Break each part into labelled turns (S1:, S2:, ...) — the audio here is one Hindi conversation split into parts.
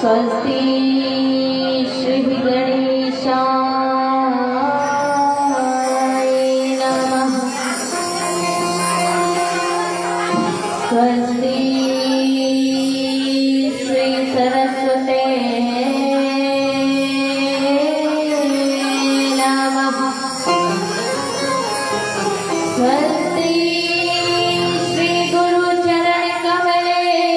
S1: स्वस्ति श्री गणेशाय नमः। स्वस्ति श्री सरस्वते नमः। स्वस्ति श्री गुरुचरण कमलेभ्यो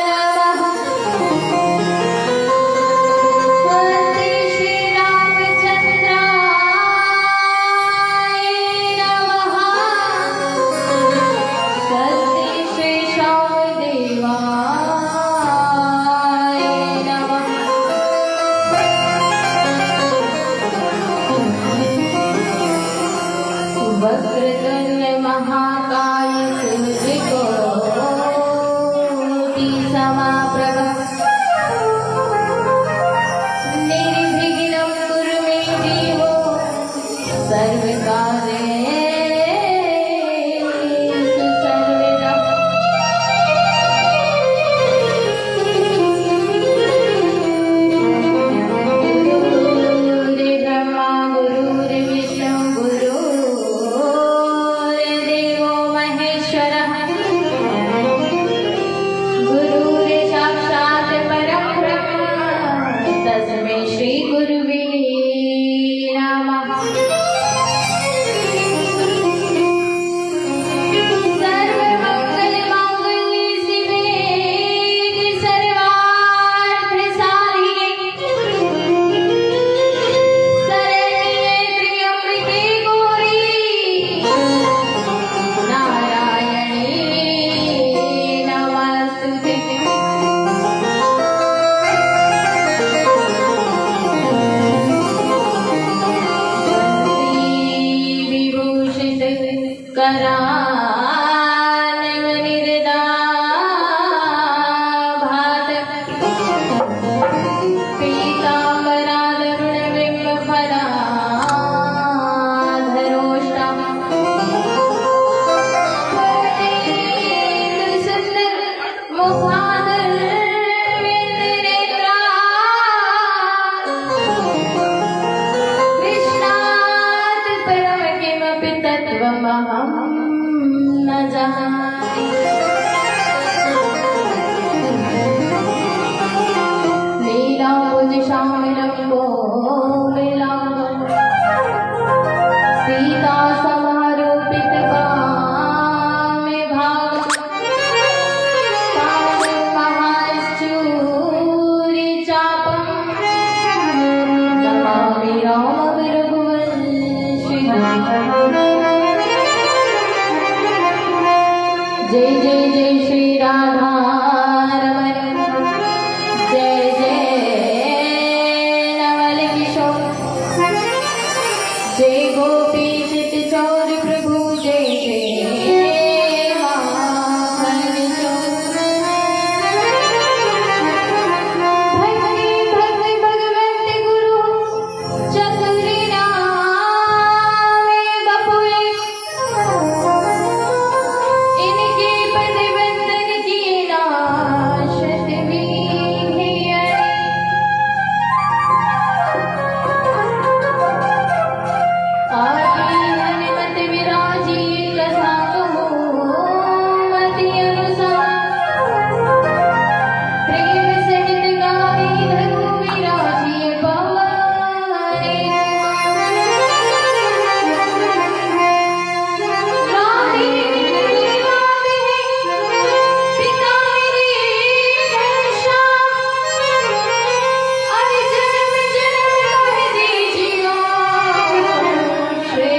S1: नमः। स्वस्ति श्री रामचंद्राय नमः। स्वस्ति श्री शामदेवाय नमः। वक्रतुंड महाकाय सूर्यकोटि समप्रभ निर्विघ्नं कुरु मे देव सर्वकार्येषु सर्वदा। गुरुर्ब्रह्मा गुरुर्विष्णु गुरुर्देवो महेश्वरः गुरुर्साक्षात् परब्रह्म तस्मै श्री गुरुवे नमः। सर्वमंगलमांगल्ये शिवे सर्वार्थसाधिके शरण्ये त्र्यंबके गौरी नारायणी नमस्तुते। विभूषित करानवनिर्दाभात पीताम्बरादरुणबिम्बफलाधरोष्टम् सुन्दर मुखादरविन्दनेत्रा कृष्णात् परं किमपि तत्त्वमहं न जाने। लीलाभुजश्यामलं कोमलाङ्गं सीतासमारोपितकाम्यभागं पावनमहाश्चूरिचापं नमामि रामविरघुवंशिनम्। जय जय जय श्री राधा रमण जय जय नवल किशोर जय गोपी चित चौर प्रभु जय जय माखन चोर। भक्ति भक्ति भगवंत गुरु चतुरी नामे बपुए इनके पद बंधन की नाशत विधि हनुमत विराजी कथा कहूँ मति अनुसार प्रेम सहित गावी धरू विराजी पवने। राधे मेरी मात है पिता मेरे घनश्याम और जन्म जन्म कह दीजियो श्री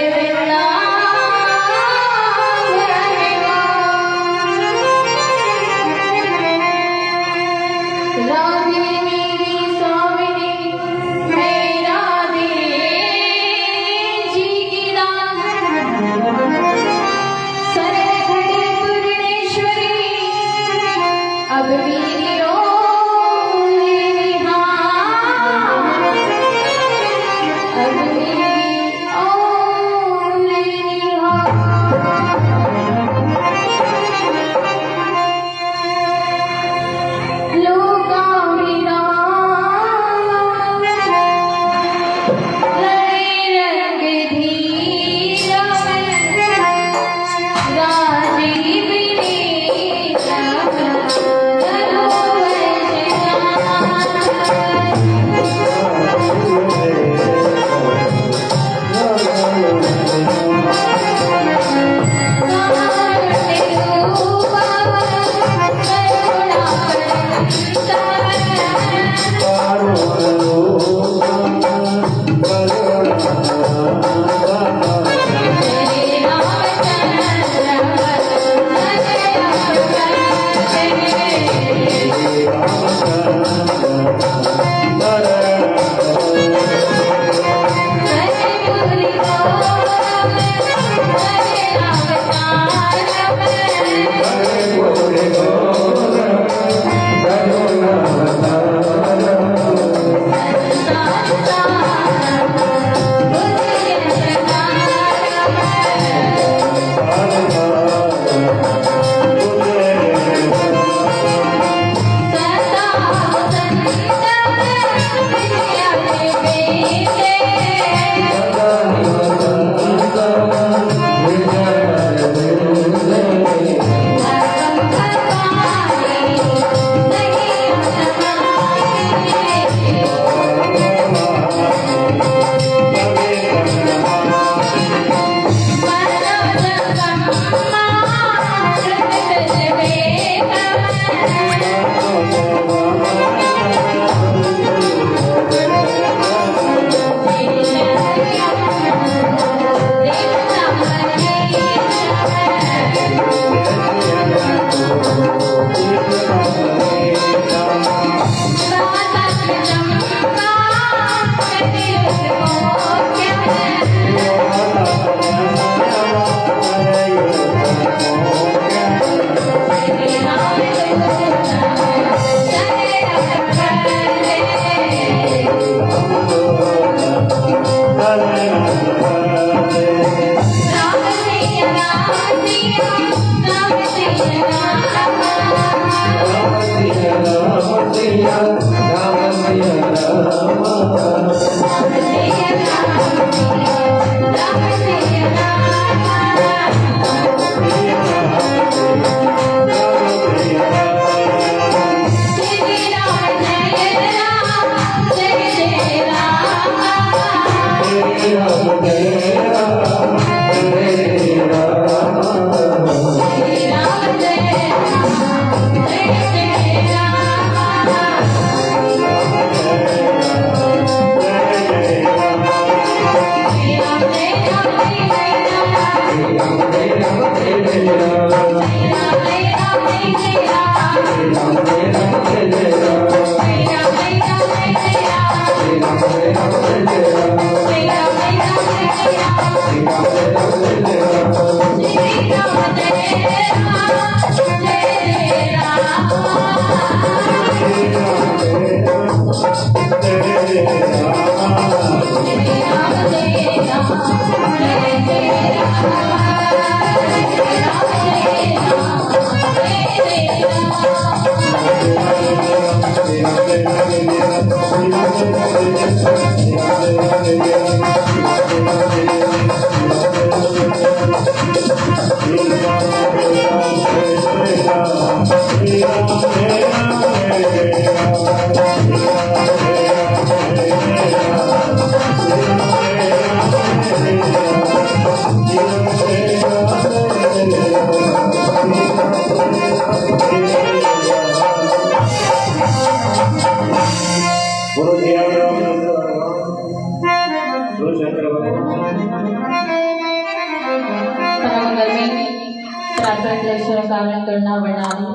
S1: करना वर्णाली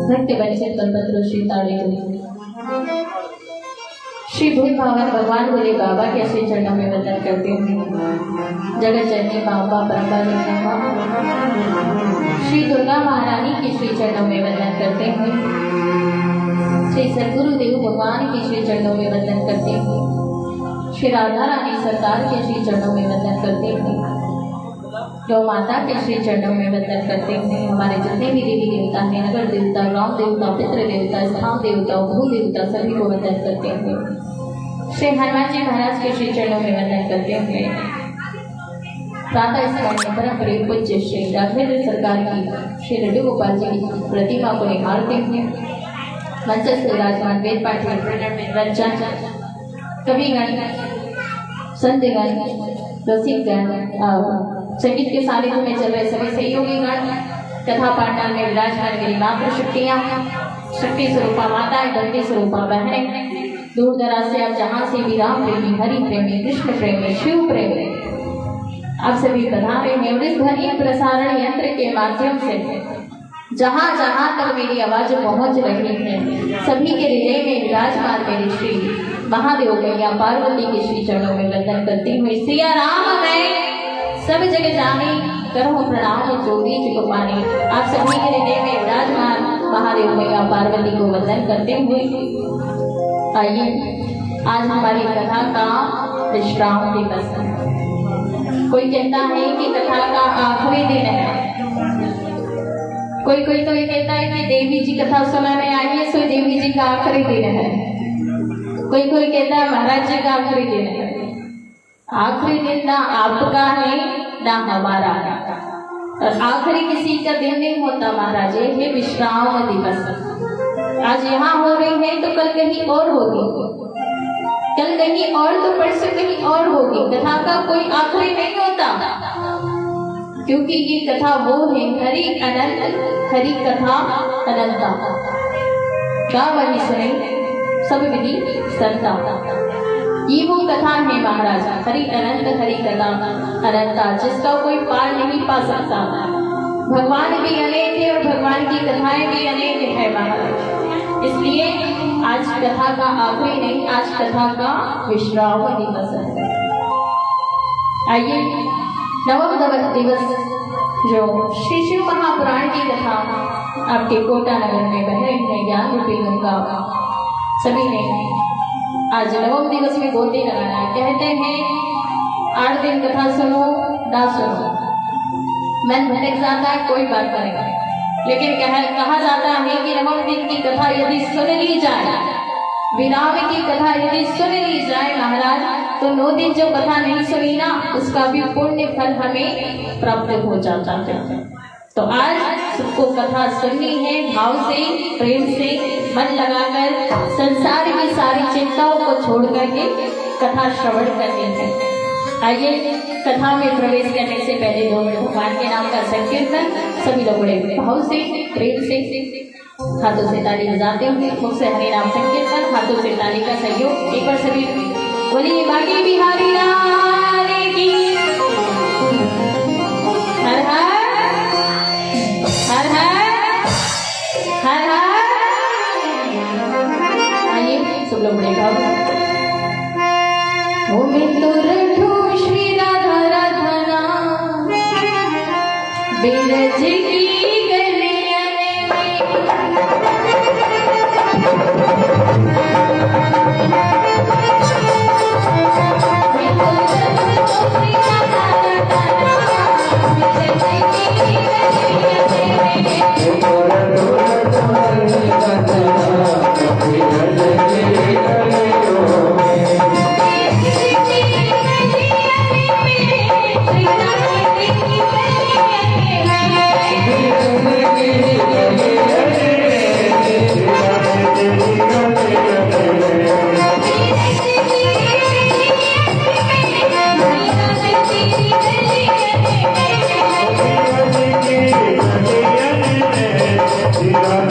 S1: भक्त बंचित कल्पत्रु श्री ताड़े श्री भूल भावन भगवान बोले बाबा के ऐसे चरणों में वंदन करते हैं। जगत जननी बाबा परम्परा जगदम्बा श्री दुर्गा महारानी के श्री चरणों में वंदन करते हैं। श्री सदगुरु देव भगवान के श्री चरणों में वंदन करते हैं। श्री राधा रानी सरकार के श्री चरणों में वंदन करते हैं। गौ माता के श्री चरणों में वंदन करते हैं। हमारे जितने भी देवी देवता हैं, नगर देवता, ग्राम देवता, पितृ देवता, स्थान देवता, भू देवता, सभी को वंदन करते हैं। श्री हनुमान जी महाराज के श्री चरणों में वंदन करते हैं। प्रातः स्मरण परम प्रिय पूज्य श्री राघवेंद्र सरकार की श्री लड्डू गोपाल जी की प्रतिमा को निहारते हैं। मंच से विराजमान वेद पाठी रंजन कविगण, संतगण, रसिकगण, संगीत के सानिध्य में चल रहे सभी सहयोगी गण तथा पांडाल में विराजमान मेरी मातृ शक्तियाँ, शक्ति स्वरूपा माताएं, धरती स्वरूपा बहनें, दूर दराज से आप जहाँ से भी राम प्रेमी, हरि प्रेमी, कृष्ण प्रेमी, शिव प्रेमी आप सभी पधारे हैं। और इस ध्वनि प्रसारण यंत्र के माध्यम से जहाँ जहाँ तक मेरी आवाज पहुँच रही है, सभी के हृदय में विराजमान मेरी श्री महादेव मैया पार्वती के श्री चरणों में वंदन करती हुई सिया राम है सब जगह जाने करो प्रणाम जोड़ी चुकपानी। आप सभी के हृदय में विराजमान महादेव मैया पार्वती को वंदन करते हुए आइए आज हमारी कथा का विश्राम दिवस है। कोई कहता है कि कथा का आखिरी दिन है, कोई तो ये कहता है कि देवी जी कथा सुनाने आई है, सो देवी जी का आखिरी दिन है। कोई कहता है महाराज जी का आखिरी दिन है। आखिरी दिन ना आपका है ना हमारा है, और आखिरी किसी का दिन नहीं होता महाराज। ये विश्राम दिवस आज यहाँ हो रही है तो कल कहीं और होगी, कल कहीं और तो परसों कहीं और होगी। कथा का कोई आखिरी नहीं होता, क्योंकि ये कथा वो है हरि अनंत, हरि कथा अनंता। क्या वही सुने सब विधि संता, ये वो कथा है महाराज हरि अनंत, हरि कथा अनंता, जिसका कोई पार नहीं पा सकता। भगवान भी अनेक है और भगवान की कथाएं भी अनेक है महाराज। इसलिए आज कथा का आखिरी नहीं, आज कथा का विश्राम दिवस है। आइए नवम दिवस जो श्री शिव महापुराण की कथा आपके कोटा नगर में बह रही है, ज्ञान रूपी गंगा सभी ने आज नवम दिवस में गोते लगाना है। कहते हैं 8 दिन कथा सुनो ना सुनो मन भटक जाता है, कोई बात करेगा, लेकिन कहा जाता है कि नवम दिन की कथा यदि सुन ली जाए, विराम की कथा यदि सुन ली जाए महाराज, तो 9 दिन जो कथा नहीं सुनी ना उसका भी पुण्य फल हमें प्राप्त हो जाता है। तो आज सबको कथा सुननी है, भाव से प्रेम से मन लगाकर संसार की सारी चिंताओं को छोड़ करके कथा श्रवण करनी है। आइए कथा में प्रवेश करने से पहले 2 मिनट भगवान के नाम का संकीर्तन सभी लोग बड़े भाव से प्रेम से हाथों से ताली बजाते हुए मुख से हरि नाम संकीर्तन, हाथों से ताली का सहयोग। एक बार सभी बोलिए बागी बिहारी लाल की हर हर हर हर हर हर। आइए सब लोग बड़े भाव श्री राधा राधना बिरज की गलियां
S2: Bye.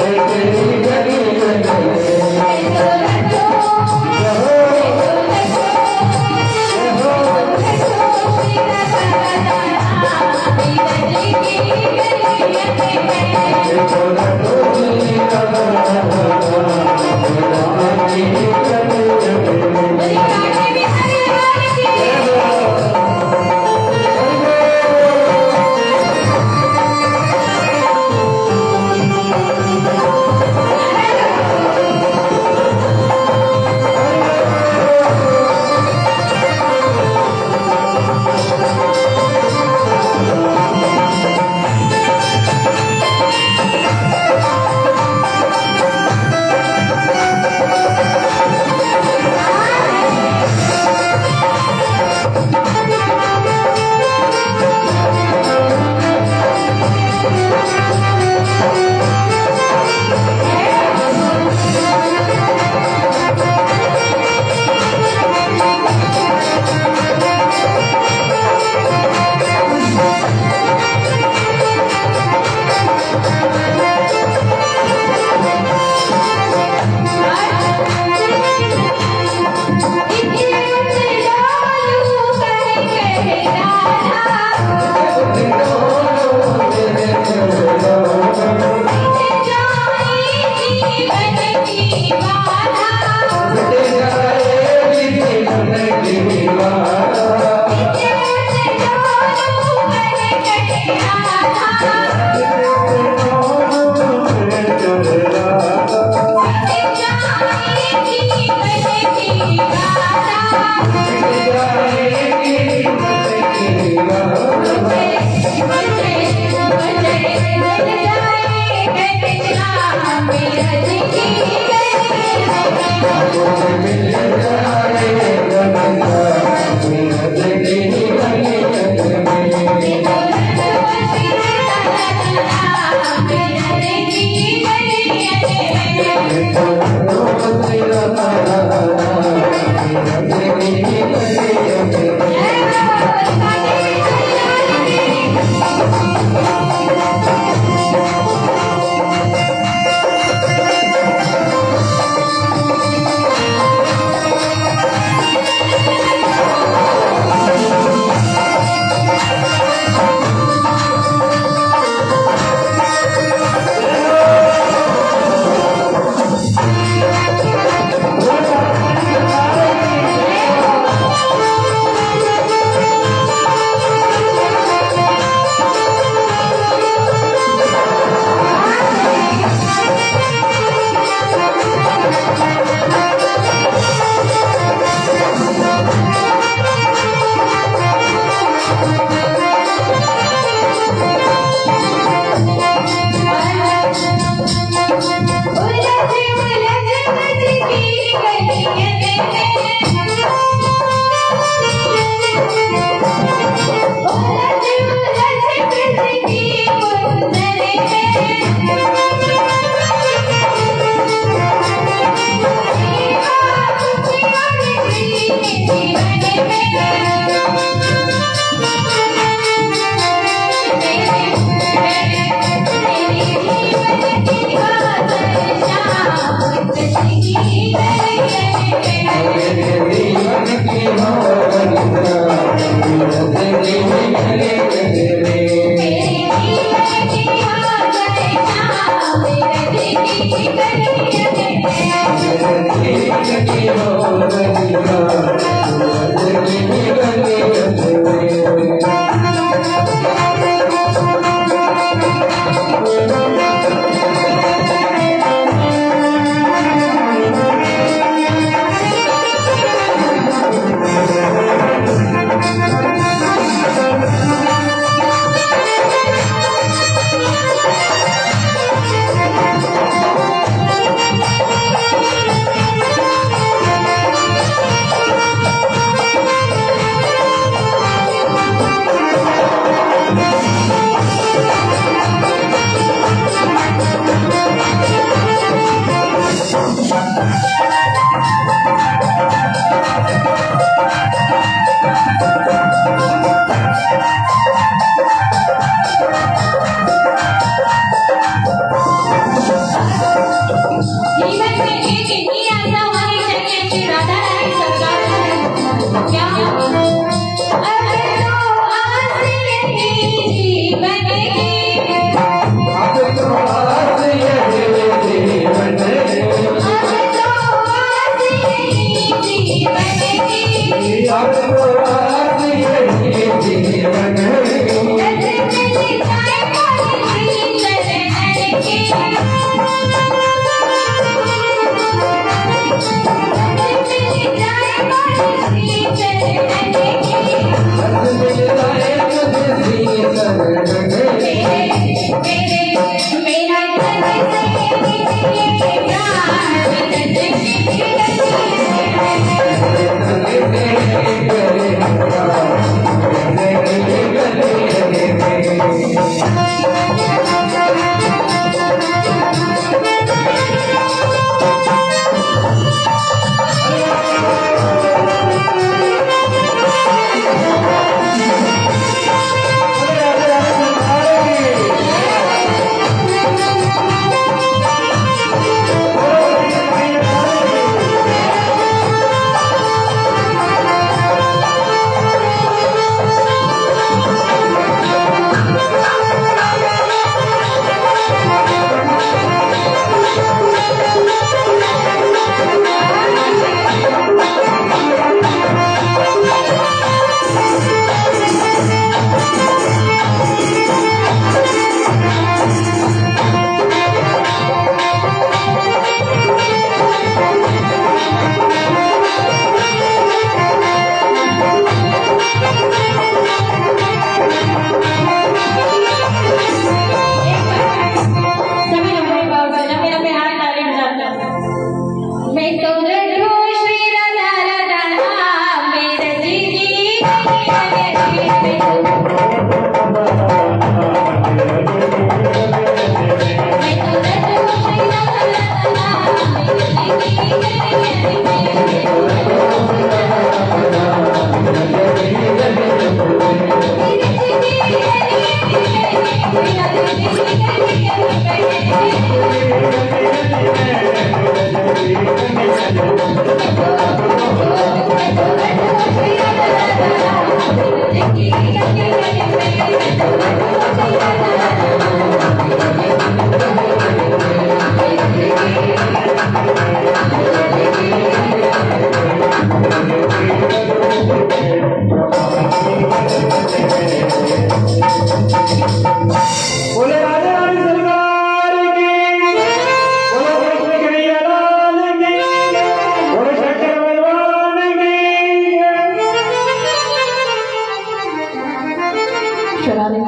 S1: हरि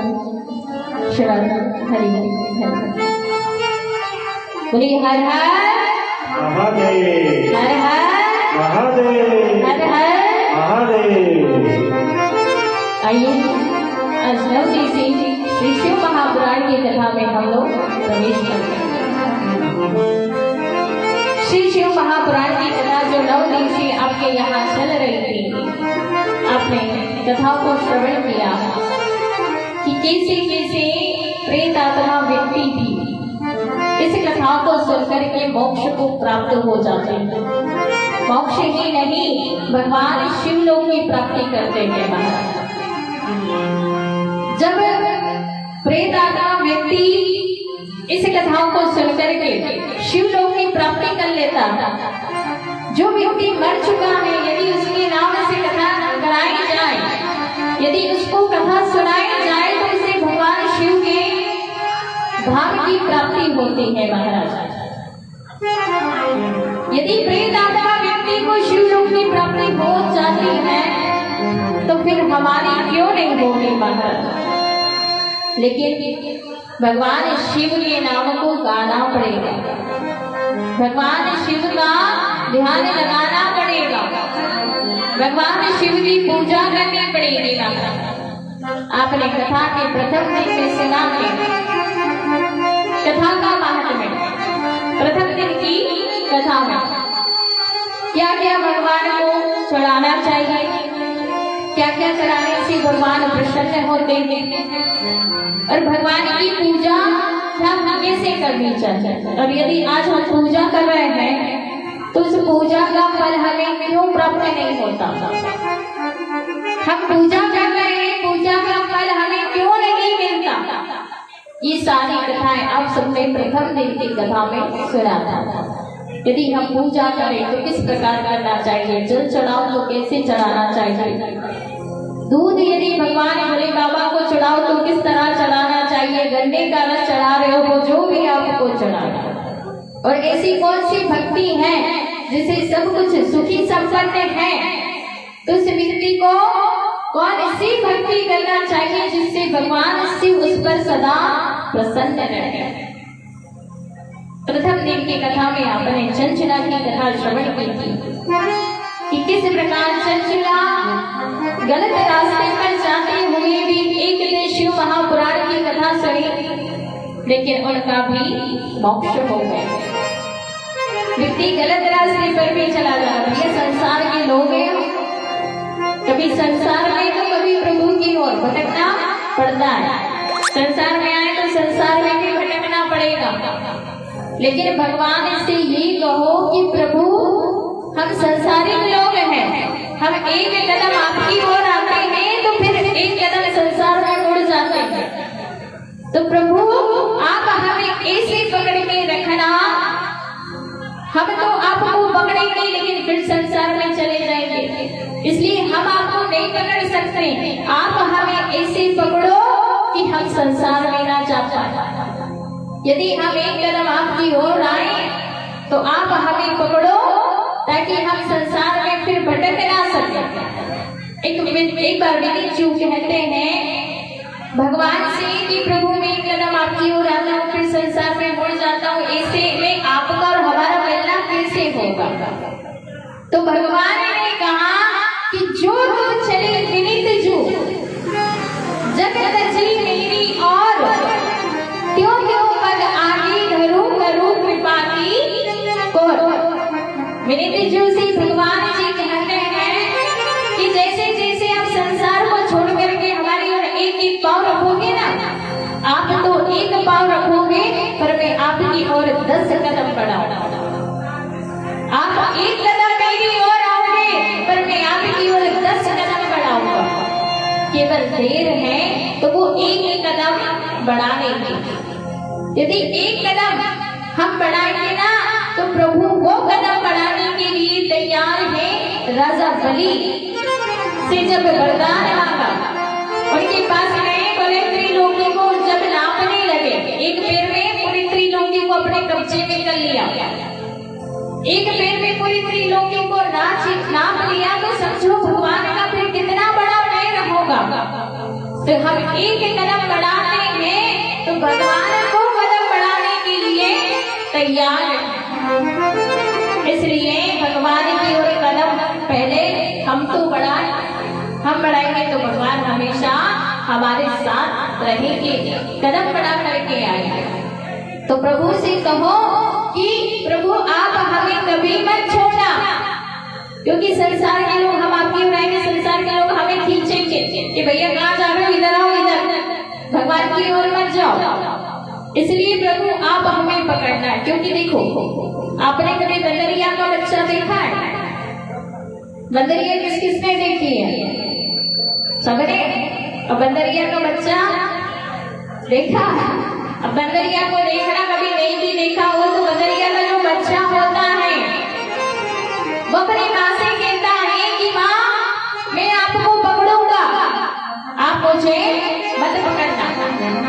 S1: बोलिए हर हर
S2: महादेव,
S1: हर हर
S2: महादेव,
S1: हर हर
S2: महादेव।
S1: आइए आज 9 दिवसीय श्री शिव महापुराण की कथा में हम लोग प्रवेश करते हैं। श्री शिव महापुराण की कथा जो 9 दिवसीय आपके यहाँ चल रही थी, आपने कथाओं को श्रवण किया कि कैसे कैसे प्रेत आत्मा व्यक्ति भी इस कथाओं को सुनकर के मोक्ष को प्राप्त हो जाते हैं। मोक्ष ही नहीं, भगवान शिवलोक की प्राप्ति करते हैं महाराज। जब प्रेत आत्मा व्यक्ति इस कथाओं को सुनकर के शिवलोक की प्राप्ति कर लेता, जो व्यक्ति मर चुका है, यदि उसके नाम से कथा कराई जाए, यदि उसको कथा सुनाई जाए, तो उसे भगवान शिव के धाम की प्राप्ति होती है महाराज। यदि प्रेत आत्मा व्यक्ति को शिवलोक की प्राप्ति हो जाती है, तो फिर हमारी क्यों नहीं होगी महाराज। लेकिन भगवान शिव के नाम को गाना पड़ेगा, भगवान शिव का ध्यान लगाना पड़ेगा, भगवान शिव की पूजा करनी पड़ेगी महाराज। आपने कथा के प्रथम दिन में सुना है कथा का महात्म्य। प्रथम दिन की कथा में क्या क्या भगवान को चढ़ाना चाहिए, क्या क्या चढ़ाने से भगवान प्रसन्न होते हैं, और भगवान की पूजा हम कैसे करनी चाहिए। और यदि आज हम पूजा कर रहे हैं तो उस पूजा का फल हमें क्यों प्राप्त नहीं होता। हम पूजा कर रहे हैं, पूजा का फल हमें क्यों नहीं मिलता। ये सारी कथाएं आप सबने प्रथम दिन की कथा में सुना था। यदि हम पूजा करें तो किस प्रकार करना चाहिए, जल चढ़ाओ तो कैसे चढ़ाना चाहिए, दूध यदि भगवान भोले बाबा को चढ़ाओ तो किस तरह चढ़ाना चाहिए, गन्ने का रस चढ़ा रहे हो वो जो भी आपको चढ़ाना, और ऐसी कौन सी भक्ति है जिसे सब कुछ सुखी संपन्न है, तो उस व्यक्ति को कौन सी भक्ति करना चाहिए जिससे भगवान शिव उस पर सदा प्रसन्न रहे। प्रथम दिन की कथा में आपने चंचला की कथा श्रवण की थी कि किस प्रकार चंचला गलत रास्ते पर जाते हुए भी एक दिन शिव महापुराण की कथा सुनी, लेकिन उनका भी मोक्ष हो गया। व्यक्ति गलत रास्ते पर भी चला जा रहा है। संसार के लोग हैं, कभी संसार में तो कभी प्रभु की ओर भटकना पड़ता है। संसार में आए तो संसार में भी भटकना पड़ेगा, लेकिन भगवान से ये कहो कि प्रभु हम संसारिक लोग हैं, हम एक कदम आपकी ओर आते हैं तो फिर एक कदम संसार में मुड़ जाते हैं, तो प्रभु आप हमें ऐसे पकड़ के रखना, हम तो आपको पकड़ेंगे लेकिन फिर संसार में चले जाएंगे, इसलिए हम आपको नहीं पकड़ सकते। आप हमें ऐसे पकड़ो कि हम संसार में ना जा पाए। यदि हम एक कदम आपकी ओर आए तो आप हमें पकड़ो ताकि हम संसार में फिर भटक ना सके। एक बार विनीत जी कहते हैं भगवान से कि प्रभु मैं एक कदम आपकी ओर आता हूँ फिर संसार में मुड़ जाता हूँ, ऐसे में आपका और हमारा मिलना कैसे होगा। तो भगवान ने कहा कि जो तू चले विनीत जू जगत जी मेरी और क्यों क्यों पग आगे धरू करूं कृपा की कोर। विनीत जू से भगवान जी कहते हैं कि जैसे जैसे आप संसार को छोड़ करके हमारी ओर एक एक पाँव रखोगे ना, आप तो एक पाँव रखोगे पर मैं आपकी ओर 10 कदम बढ़ाऊंगा। आप एक कदम मेरी ओर आओगे पर मैं आपकी ओर 10 कदम बढ़ाऊंगा। केवल देर है तो वो एक कदम बढ़ाने की। यदि एक कदम हम बढ़ाएंगे ना तो प्रभु वो कदम बढ़ाने के लिए तैयार है। राजा बलि से जब वरदान मांगा, उनके पास गए, बोले त्रिलोकी को जब नापने लगे, एक पैर में पूरी त्रिलोकी को अपने कब्जे में कर लिया, एक पैर में पूरी त्रिलोकी को नाप लिया, तो समझो भगवान का फिर कितना बड़ा पैर होगा। तो हम एक कदम बढ़ाते हैं तो भगवान को कदम बढ़ाने के लिए तैयार हैं। इसलिए भगवान की ओर कदम पहले हम तो बढ़ाएं, हम बढ़ाएंगे तो भगवान हमेशा हमारे साथ रहेंगे, कदम बढ़ा करके आएंगे। तो प्रभु से कहो कि प्रभु आप हमें कभी मत छोड़ना, क्योंकि संसार के लोग हम आपकी ओर आएंगे, संसार के लोग हमें खींचेंगे कि भैया कहाँ जा रहे हो, इधर आओ, इधर, भगवान की ओर मत जाओ। इसलिए प्रभु आप हमें पकड़ना है। क्योंकि देखो, आपने कभी बंदरिया का बच्चा देखा है? बंदरिया किसने देखी है? सबने। और बंदरिया का बच्चा देखा? अब बंदरिया को देखना कभी नहीं भी देखा हो तो बंदरिया का जो बच्चा होता है वो अपनी माँ से कहता है कि माँ मैं आपको पकड़ूंगा, आप मुझे मत पकड़ना।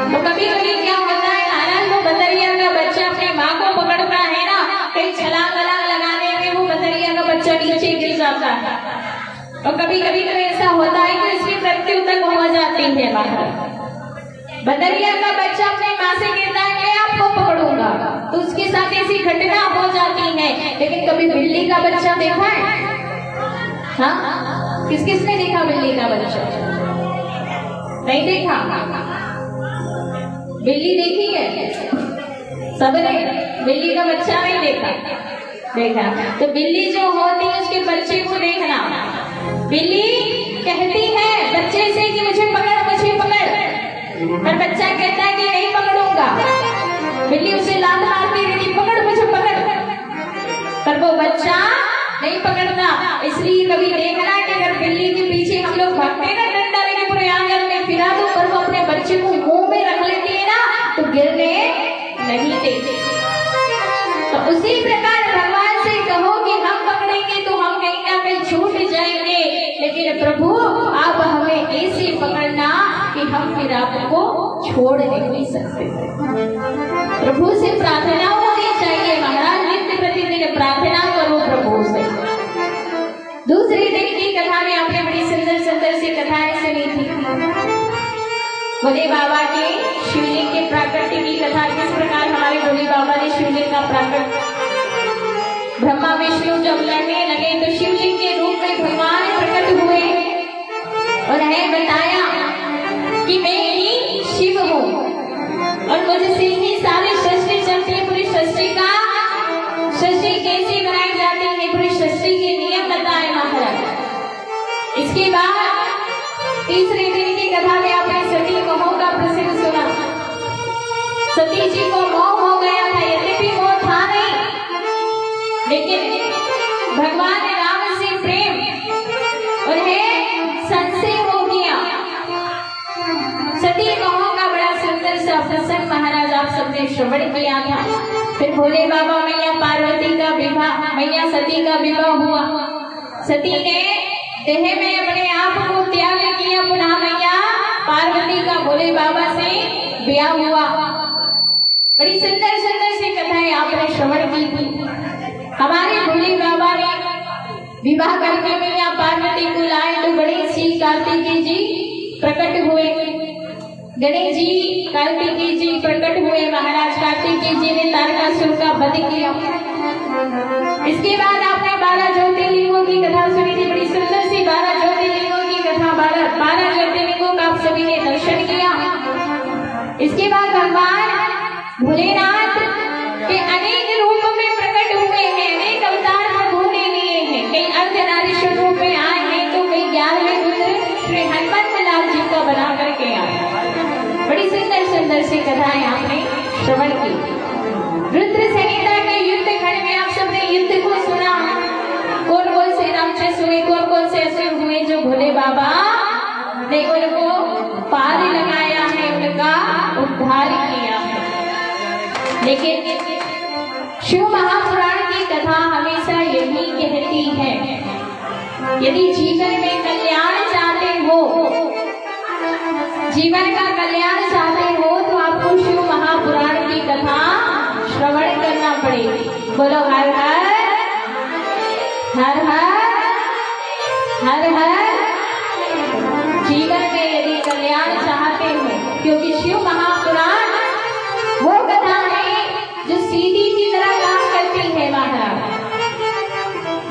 S1: तो कभी कभी क्या होता है नाराज वो बंदरिया का बच्चा अपनी माँ को पकड़ता है ना, कहीं छलांग लगाने में वो बंदरिया का बच्चा नीचे गिर जाता है। और कभी कभी तो ऐसा होता है कि इसकी मृत्यु तक हो जाती है बाहर। बंदरिया का बच्चा अपनी माँ से कहता है मैं आपको पकड़ूंगा, तो उसके साथ ऐसी घटना हो जाती है। लेकिन कभी बिल्ली का बच्चा देखा है? हाँ, किसने देखा बिल्ली का बच्चा? नहीं देखा? बिल्ली देखी है सबने? बिल्ली का बच्चा नहीं देखा? देखा। तो बिल्ली जो होती है उसके बच्चे को देखना। बिल्ली कहती है बच्चे से कि मुझे पकड़, मुझे पकड़, पर बच्चा कहता है कि नहीं पकड़ूंगा। बिल्ली उसे लात मारती रहती, पकड़, मुझे पकड़, पर वो बच्चा नहीं पकड़ता। इसलिए कभी देखना कि अगर बिल्ली के पीछे हम लोग भागते ना डंडा लेके पूरे आंगन में फिरा दो, पर वो अपने बच्चे को मुंह में रख लेती है ना तो गिरने नहीं देती। तो उसी प्रकार भगवान से कहो कि हम पकड़ेंगे तो हम कहीं ना कहीं छूट जाएंगे, लेकिन प्रभु आप हमें ऐसे पकड़ना कि हम फिर आपको छोड़ नहीं सकते। प्रभु से प्रार्थना होनी चाहिए। महाराज नित्य प्रतिदिन प्रार्थना करो प्रभु से। दूसरी दिन की कथा में आपने बड़ी सुंदर सुंदर सी कथाएं सुनी थी। भोले बाबा के शिवलिंग के प्राकट्य की कथा, किस प्रकार हमारे भोले बाबा ने शिवलिंग का प्राकट्य, ब्रह्मा विष्णु जब लड़ने लगे तो शिवलिंग के रूप में भगवान प्रकट हुए और है बताया कि मैं ही शिव हूँ और मुझसे ही सारी सृष्टि चलती है। पूरी सृष्टि का सृष्टि कैसे बनाई जाती है, पूरी सृष्टि के नियम बताए महाराज। इसके बाद तीसरे दिन की कथा में आपने सती मोह का प्रसंग सुना। सती जी को मोह हो गया था, यद्यपि मोह था नहीं, लेकिन भगवान राम से प्रेम और है संशय हो गया। सती मोह का बड़ा सुंदर सा प्रसंग महाराज आप सबने श्रवण किया था। फिर भोले बाबा मैया पार्वती का विवाह, मैया सती का विवाह हुआ। सती ने देह में अपने आप को त्याग किया, पुनः मैया पार्वती का भोले बाबा से ब्याह हुआ। बड़ी सुंदर सुंदर सी कथाएं आपने श्रवण की थी। हमारे भोले बाबा ने विवाह करके मैया पार्वती को लाए तो गणेश जी कार्तिकेय जी प्रकट हुए। गणेश जी कार्तिकेय जी प्रकट हुए। महाराज कार्तिकेय जी ने तारकासुर का वध किया। इसके बाद आपने 12 ज्योतिर्लिंगों की कथा सुनी थी। बड़ी सुंदर सी 12 ज्योतिर्लिंगों की कथा, 12 ज्योतिर्लिंगों का आप सभी ने दर्शन किया। इसके बाद भगवान भोलेनाथ के अनेक रूप में प्रकट हुए हैं, अनेक अवतार भगवाने लिए हैं। कई अर्धनारीश्वर रूप में आए हैं तो कई 11वें रुद्र श्री हनुमत लाल जी का बना करके आए। बड़ी सुंदर सुंदर सी कथाएं आपने श्रवण की। रुद्र संहिता के युद्ध खंड में आप सबने युद्ध को सुना। कौन कौन से राक्षस हुए, कौन कौन से असुर हुए, जो भोले बाबा ने उनको पार लगाया है, उनका उद्धार किया है। लेकिन शिव महापुराण की कथा हमेशा यही कहती है, यदि जीवन में कल्याण चाहते हो, जीवन का कल्याण चाहते हो तो आपको शिव महापुराण की कथा श्रवण करना पड़ेगी। बोलो हर हर हर हर हर हर। जीवन में यदि कल्याण शिव महापुराण वो कथा है जो सीढ़ी की तरह काम करती है महाराज।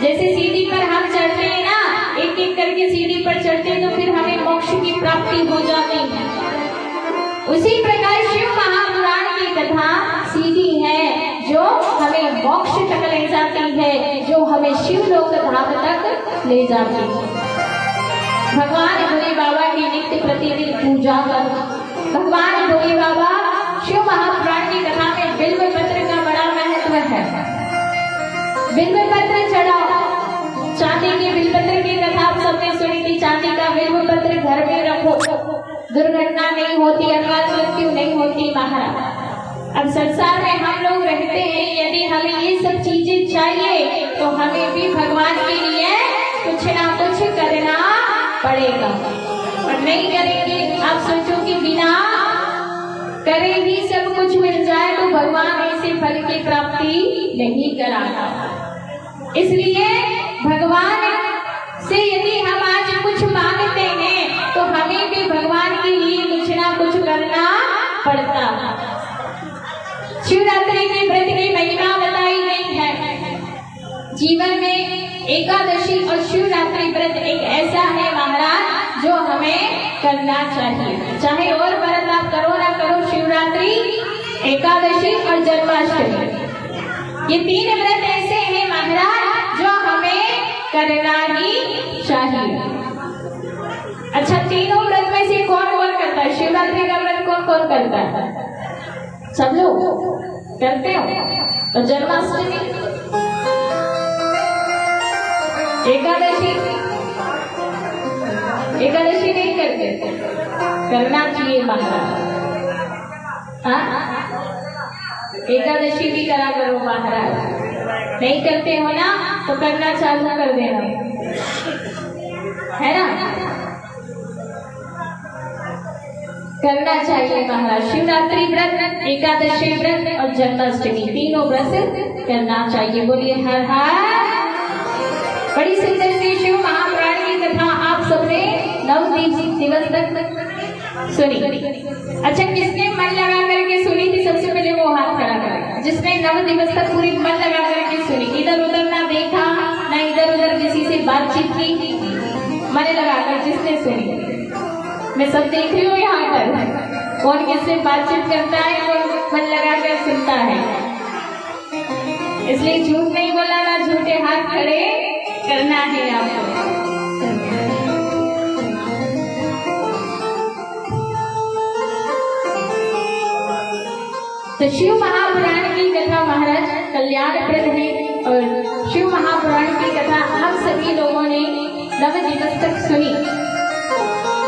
S1: जैसे सीढ़ी पर हम चढ़ते हैं ना, एक एक करके सीढ़ी पर चढ़ते हैं तो फिर हमें मोक्ष की प्राप्ति हो जाती है। उसी प्रकार शिव महापुराण की कथा सीधी है जो हमें मोक्ष तक ले जाती है, जो हमें शिवलोक धाम तक ले जाती है। भगवान भोले बाबा की नित्य प्रतिदिन पूजा कर, भगवान भोले बाबा शिव महापुराण की कथा में बिल्व पत्र का बड़ा महत्व है। बिल्व पत्र चढ़ाओ, चांदी के बिल्व पत्र की कथा आप सबने सुनी थी। चांदी का बिल्व पत्र घर में रखो, दुर्घटना नहीं होती, अकाल मृत्यु नहीं होती महाराज। अब संसार में हम लोग रहते हैं, यदि हमें ये सब चीजें चाहिए तो हमें भी भगवान के लिए कुछ ना कुछ करना पड़ेगा। और नहीं करेंगे, आप सोचो कि बिना करे ही सब कुछ मिल जाए तो भगवान ऐसे फल की प्राप्ति नहीं कराता। इसलिए भगवान से यदि हम आज कुछ मांगते हैं तो हमें भी भगवान के लिए कुछ ना कुछ करना पड़ता। शिवरात्रि के व्रत की महिमा बताई गई है। जीवन में एकादशी और शिवरात्रि व्रत एक ऐसा है महाराज जो हमें करना चाहिए। चाहे और व्रत आप करो ना करो, शिवरात्रि, एकादशी और जन्माष्टमी, ये तीन व्रत ऐसे हैं महाराज जो हमें करना ही चाहिए। अच्छा, तीनों व्रत में से कौन कौन करता है? शिवरात्रि का व्रत कौन कौन करता है? सब लोग करते हो। और जन्माष्टमी, एकादशी, एकादशी नहीं करते, करना चाहिए महाराज। एकादशी भी करा करो महाराज। नहीं करते हो ना तो करना चालू कर देना, है ना? करना चाहिए महाराज। शिवरात्रि व्रत, एकादशी व्रत और जन्माष्टमी, तीनों व्रत करना चाहिए। बोलिए हर हर। बड़ी सुंदर सी शिव महापुराण की कथा आप सबने 9 दिवस तक सुनी। अच्छा, किसने मन लगा करके सुनी थी? सबसे पहले वो हाथ खड़ा करें जिसने 9 दिवस तक पूरी मन लगा करके सुनी, इधर उधर ना देखा, ना इधर उधर किसी से बातचीत की, मन लगाकर जिसने सुनी। मैं सब देख रही हूँ यहाँ पर, कौन किससे बातचीत करता है, कौन मन लगाकर सुनता है। इसलिए झूठ नहीं बोला ना, झूठे हाथ खड़े करना है आपको। तो शिव महापुराण की कथा महाराज कल्याणप्रद है और शिव महापुराण की कथा हम सभी लोगों ने 9 दिवस तक सुनी।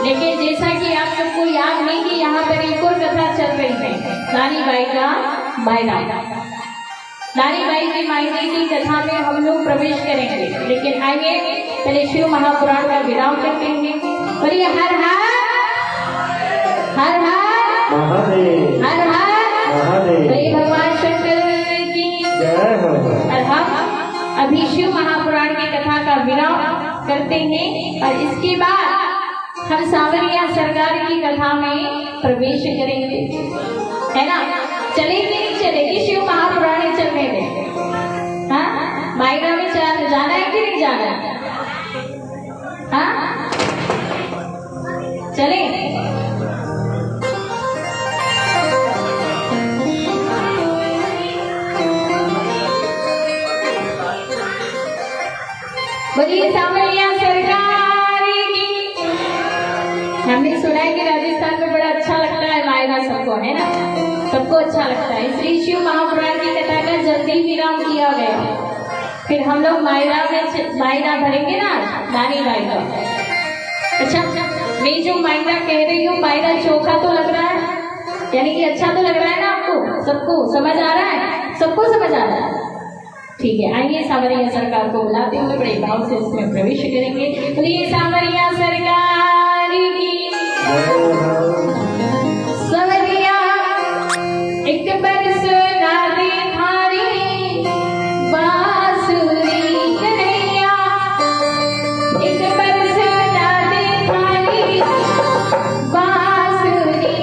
S1: लेकिन जैसा कि आप सबको याद है कि यहाँ पर एक और कथा चल रही है, नानी बाई का मायरा। नानी बाई की मायरे की कथा में हम लोग प्रवेश करेंगे, लेकिन आइए पहले शिव महापुराण का विराम करते हैं। बोलिए हर हर हर हर
S2: महादेव,
S1: हर हर
S2: महादेव,
S1: बोलिए भगवान शंकर की
S2: जय हो।
S1: और हम अभी शिव महापुराण की कथा का विराम करते हैं और इसके बाद हम सांवरिया सरकार की कथा में प्रवेश करेंगे, है ना? चलेगी नहीं चलेगी? शिव महापुराण चलने दें। हाँ, मायरा में जाना है कि नहीं जाना है? हाँ, चले। बोलिए सांवरिया सरकार की। हमने सुना है कि राजस्थान में बड़ा अच्छा लगता है मायरा, सबको, है ना? सबको अच्छा लगता है, इसलिए शिव महापुराण की कथा का जल्दी विराम किया गया। फिर हम लोग मायरा भरेंगे ना, नानी बाई का। अच्छा, मैं जो मायरा कह रही हूँ, मायरा चोखा तो लग रहा है, यानी कि अच्छा तो लग रहा है ना आपको? सबको समझ आ रहा है? सबको समझ आ रहा है? ठीक है, आइए सांवरिया सरकार को बुलाते हुए बड़े भाव से इसमें प्रवेश करेंगे। बोलिए सांवरिया सरकार की। सांवरिया एक बरस नादे थारी बांसुरी कन्हैया, एक बरस नादे थारी बांसुरी।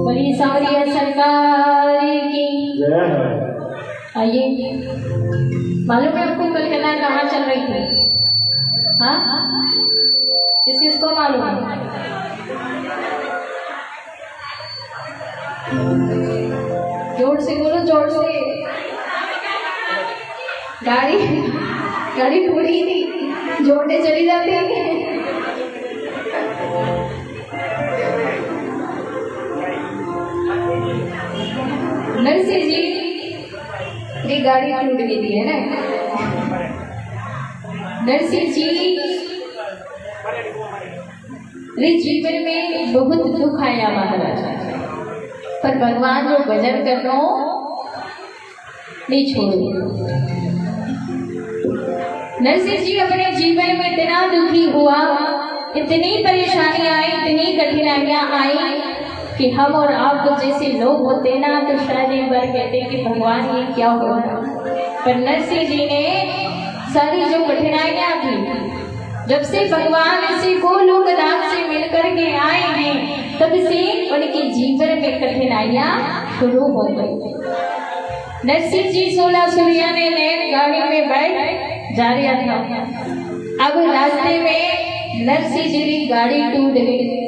S1: बड़ी सावरिया सरकार की। आइए, मालूम है आपको कलकत्ता कहाँ चल रही थी? हाँ, किसको मालूम है? जोर से बोलो, जोर से। गाड़ी गाड़ी पूरी थी, जोड़ने चली जाती है। नरसिंह जी की गाड़ी टूट गई थी, है ना। नरसिंह जी रे जीवन में बहुत दुख आया महाराज, पर भगवान को भजन करना नहीं छोड़ो। नरसिंह जी अपने जीवन में इतना दुखी हुआ, इतनी परेशानी आई, इतनी कठिनाइयां आई कि हम और आप जैसे लोग होते ना तो शायद एक बार कहते कि भगवान ये क्या हो रहा। पर नरसिंह जी ने सारी जो कठिनाइयां थी, जब से भगवान से गोलोक धाम से मिलकर के आए हैं, तब से उनके जीवन में कठिनाइयां शुरू हो गई। नरसिंह जी 16 सूर्या ने गाड़ी में बैठ जा रहा था। अब रास्ते में नरसिंह जी की गाड़ी टूट गई।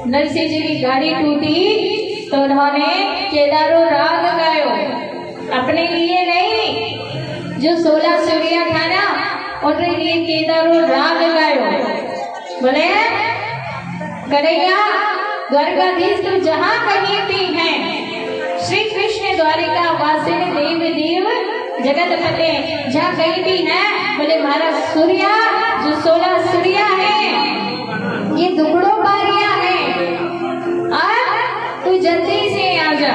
S1: नरसिंह जी की गाड़ी टूटी तो उन्होंने केदारो राग गायो, अपने लिए नहीं, जो 16 सूर्या था ना उनके लिए केदारो राग गायो। बोले कन्हैया द्वारकाधीश तो जहाँ कहीं भी है, श्री कृष्ण द्वारिका वासिन देव देव जगत पते जहाँ कहीं भी है, बोले महाराज सूर्या जो 16 सूर्या है ये दुगड़ो बारिया है, तू जल्दी से आ जा।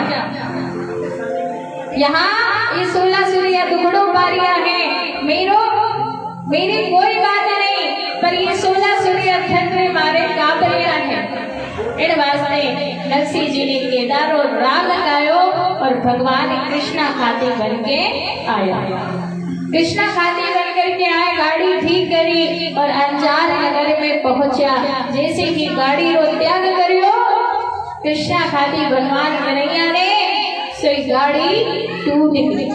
S1: यहाँ ये 16 सूर्या दुगड़ो बारिया है, मेरी कोई बात नहीं, पर ये 16 सूर्या थक मारे काबरिया है। इन वास्ते नरसिंह जी ने केदार और राग गायो और भगवान कृष्णा खाते बन के आया। कृष्णा खाते बन करके आए, गाड़ी ठीक करी और अंजार नगर में पहुंचा। जैसे कि गाड़ी रो त्याग करियो कृष्णा खाती भगवान कन्हैया ने, सो गाड़ी टूट गई।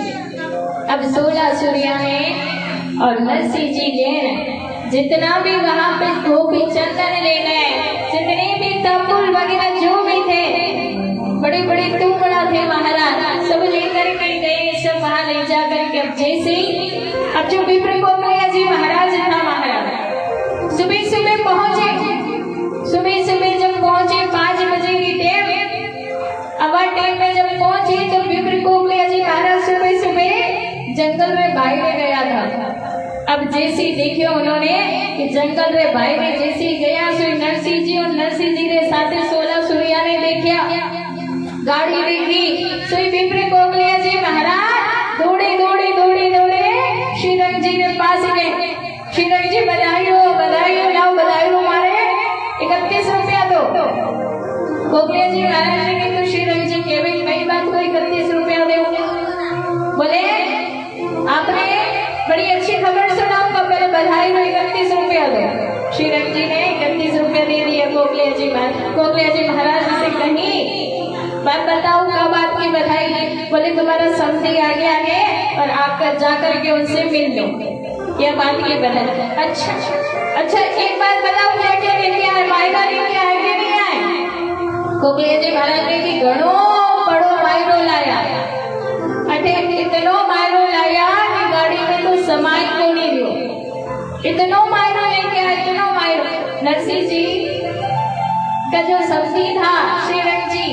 S1: अब 16 सूर्या में और नरसिंह जी ने जितना भी वहां पे धोबी चंदन ले गए, जितने भी तंबुल वगैरह जो भी थे, बड़े बड़े टुकड़ा थे महाराज, सब लेकर के गए, सब वहां ले जाकर के। अब जैसे ही अब जो विप्र कोमलिया जी महाराज था, महाराज सुबह सुबह पहुंचे। सुबह सुबह जब पहुंचे 5 बजे की टाइम, अवर टाइम में जब पहुंचे तो विप्र कोमलिया जी महाराज सुबह सुबह जंगल में बाहर गया था। अब जैसे देखियो उन्होंने कि जंगल रे भाई ने जैसे गया, सो नरसिंह जी और नरसिंह जी के साथ 16 सूर्या ने देखा, गाड़ी देखी, सो विप्र कोमलिया जी महाराज दौड़े दौड़े दौड़े दौड़े श्रीरंग जी के पास गए। श्रीरंग जी बधाई हो लाओ बधाई हो, मारे 31 रुपया दो। कोमलिया जी महाराज ने तो श्रीरंग जी के भाई बात को 31 रुपया दो। बोले आपने बड़ी अच्छी खबर सुनाओ, पहले बधाई हो 31 रुपया दो। श्रीरंग जी ने 31 रुपया दे दिया कोमलिया जी महाराज। कोमलिया जी महाराज से कही बात बताओ, कब आपकी बधाई? बोले तुम्हारा समधी आ गया है और आपका जाकर के उनसे मिल लो, यह बात की बधाई। अच्छा एक बात बताओ, क्या क्या लेके आए? मायरा लेके आए कि नहीं आए? कोमलिया जी महाराज ने कि घणो बड़ो मायरो लाया, अटे इतनो मायरो लाया कि गाड़ी में तो समाई को नहीं दियो, इतनो मायरो लेके आए, इतनो मायरो। नरसिंह जी का जो समधी था श्रीरंग जी,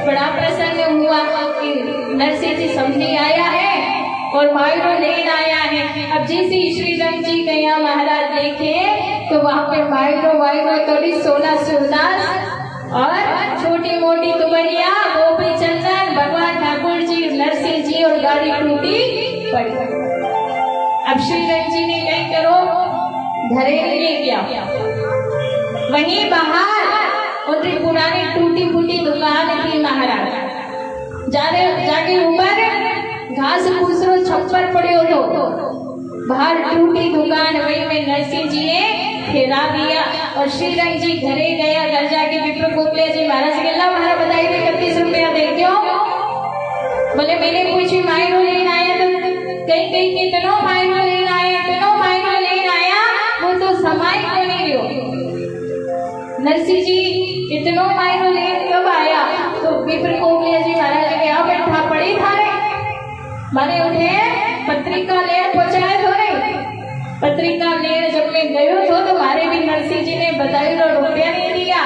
S1: बड़ा प्रसन्न हुआ कि नरसिंह जी समधी आया है और मायरो लेन आया है। अब जैसे श्रीरंग जी गया महाराज देखे तो वहां पे मायरो थोड़ी 16 सूरदास और छोटी मोटी दुबलिया, गोपी चंदन, भगवान ठाकुर जी, नरसिंह जी और गाड़ी टूटी पड़ी। अब श्रीरंग जी ने कहीं करो घरे ले गया, वहीं बाहर उनकी पुरानी टूटी फूटी दुकान थी महाराज। जाके ऊपर घास फूसरो छप्पर पड़े हो तो बाहर टूटी दुकान, वही में नरसिंह जी ने फेरा दिया और श्रीरंग जी घरे गया। घर जाके विप्र कोमलिया जी महाराज के ला महाराज बताइए 31 रुपया दे क्यों? बोले मैंने पूछी मायरो लेन आया तो कहीं कितनो मायरो लेन आया, इतनो मायरो लेन आया, वो तो समाई को नहीं लियो। नरसिंह जी इतनो मायरो लेन कब आया? तो विप्र कोमलिया जी महाराज के यहाँ बैठा पड़े माने उठे पत्रिका ले पहुंचाए थो नहीं पत्रिका ले जब मैं गयो तो मारे भी नरसिंह जी ने बताया तो रुपया नहीं दिया।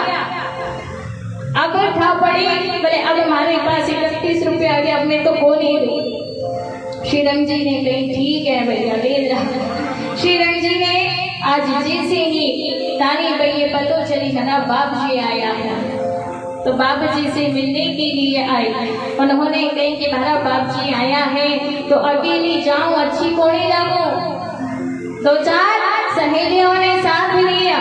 S1: अब था पड़ी बोले अब हमारे पास 31 रुपया आ गया, अब मैं तो को नहीं दी। श्रीरंग जी ने कही ठीक है भैया ले जा। श्रीरंग जी ने आज जैसे ही तानी भाई ये पतो चली मेरा बाप जी आया है तो बाप जी से मिलने के लिए आई। उन्होंने कही कि मेरा बाप जी आया है तो अकेली जाऊं अच्छी को नहीं लगूं। 2-4 सहेलियों ने साथ लिया।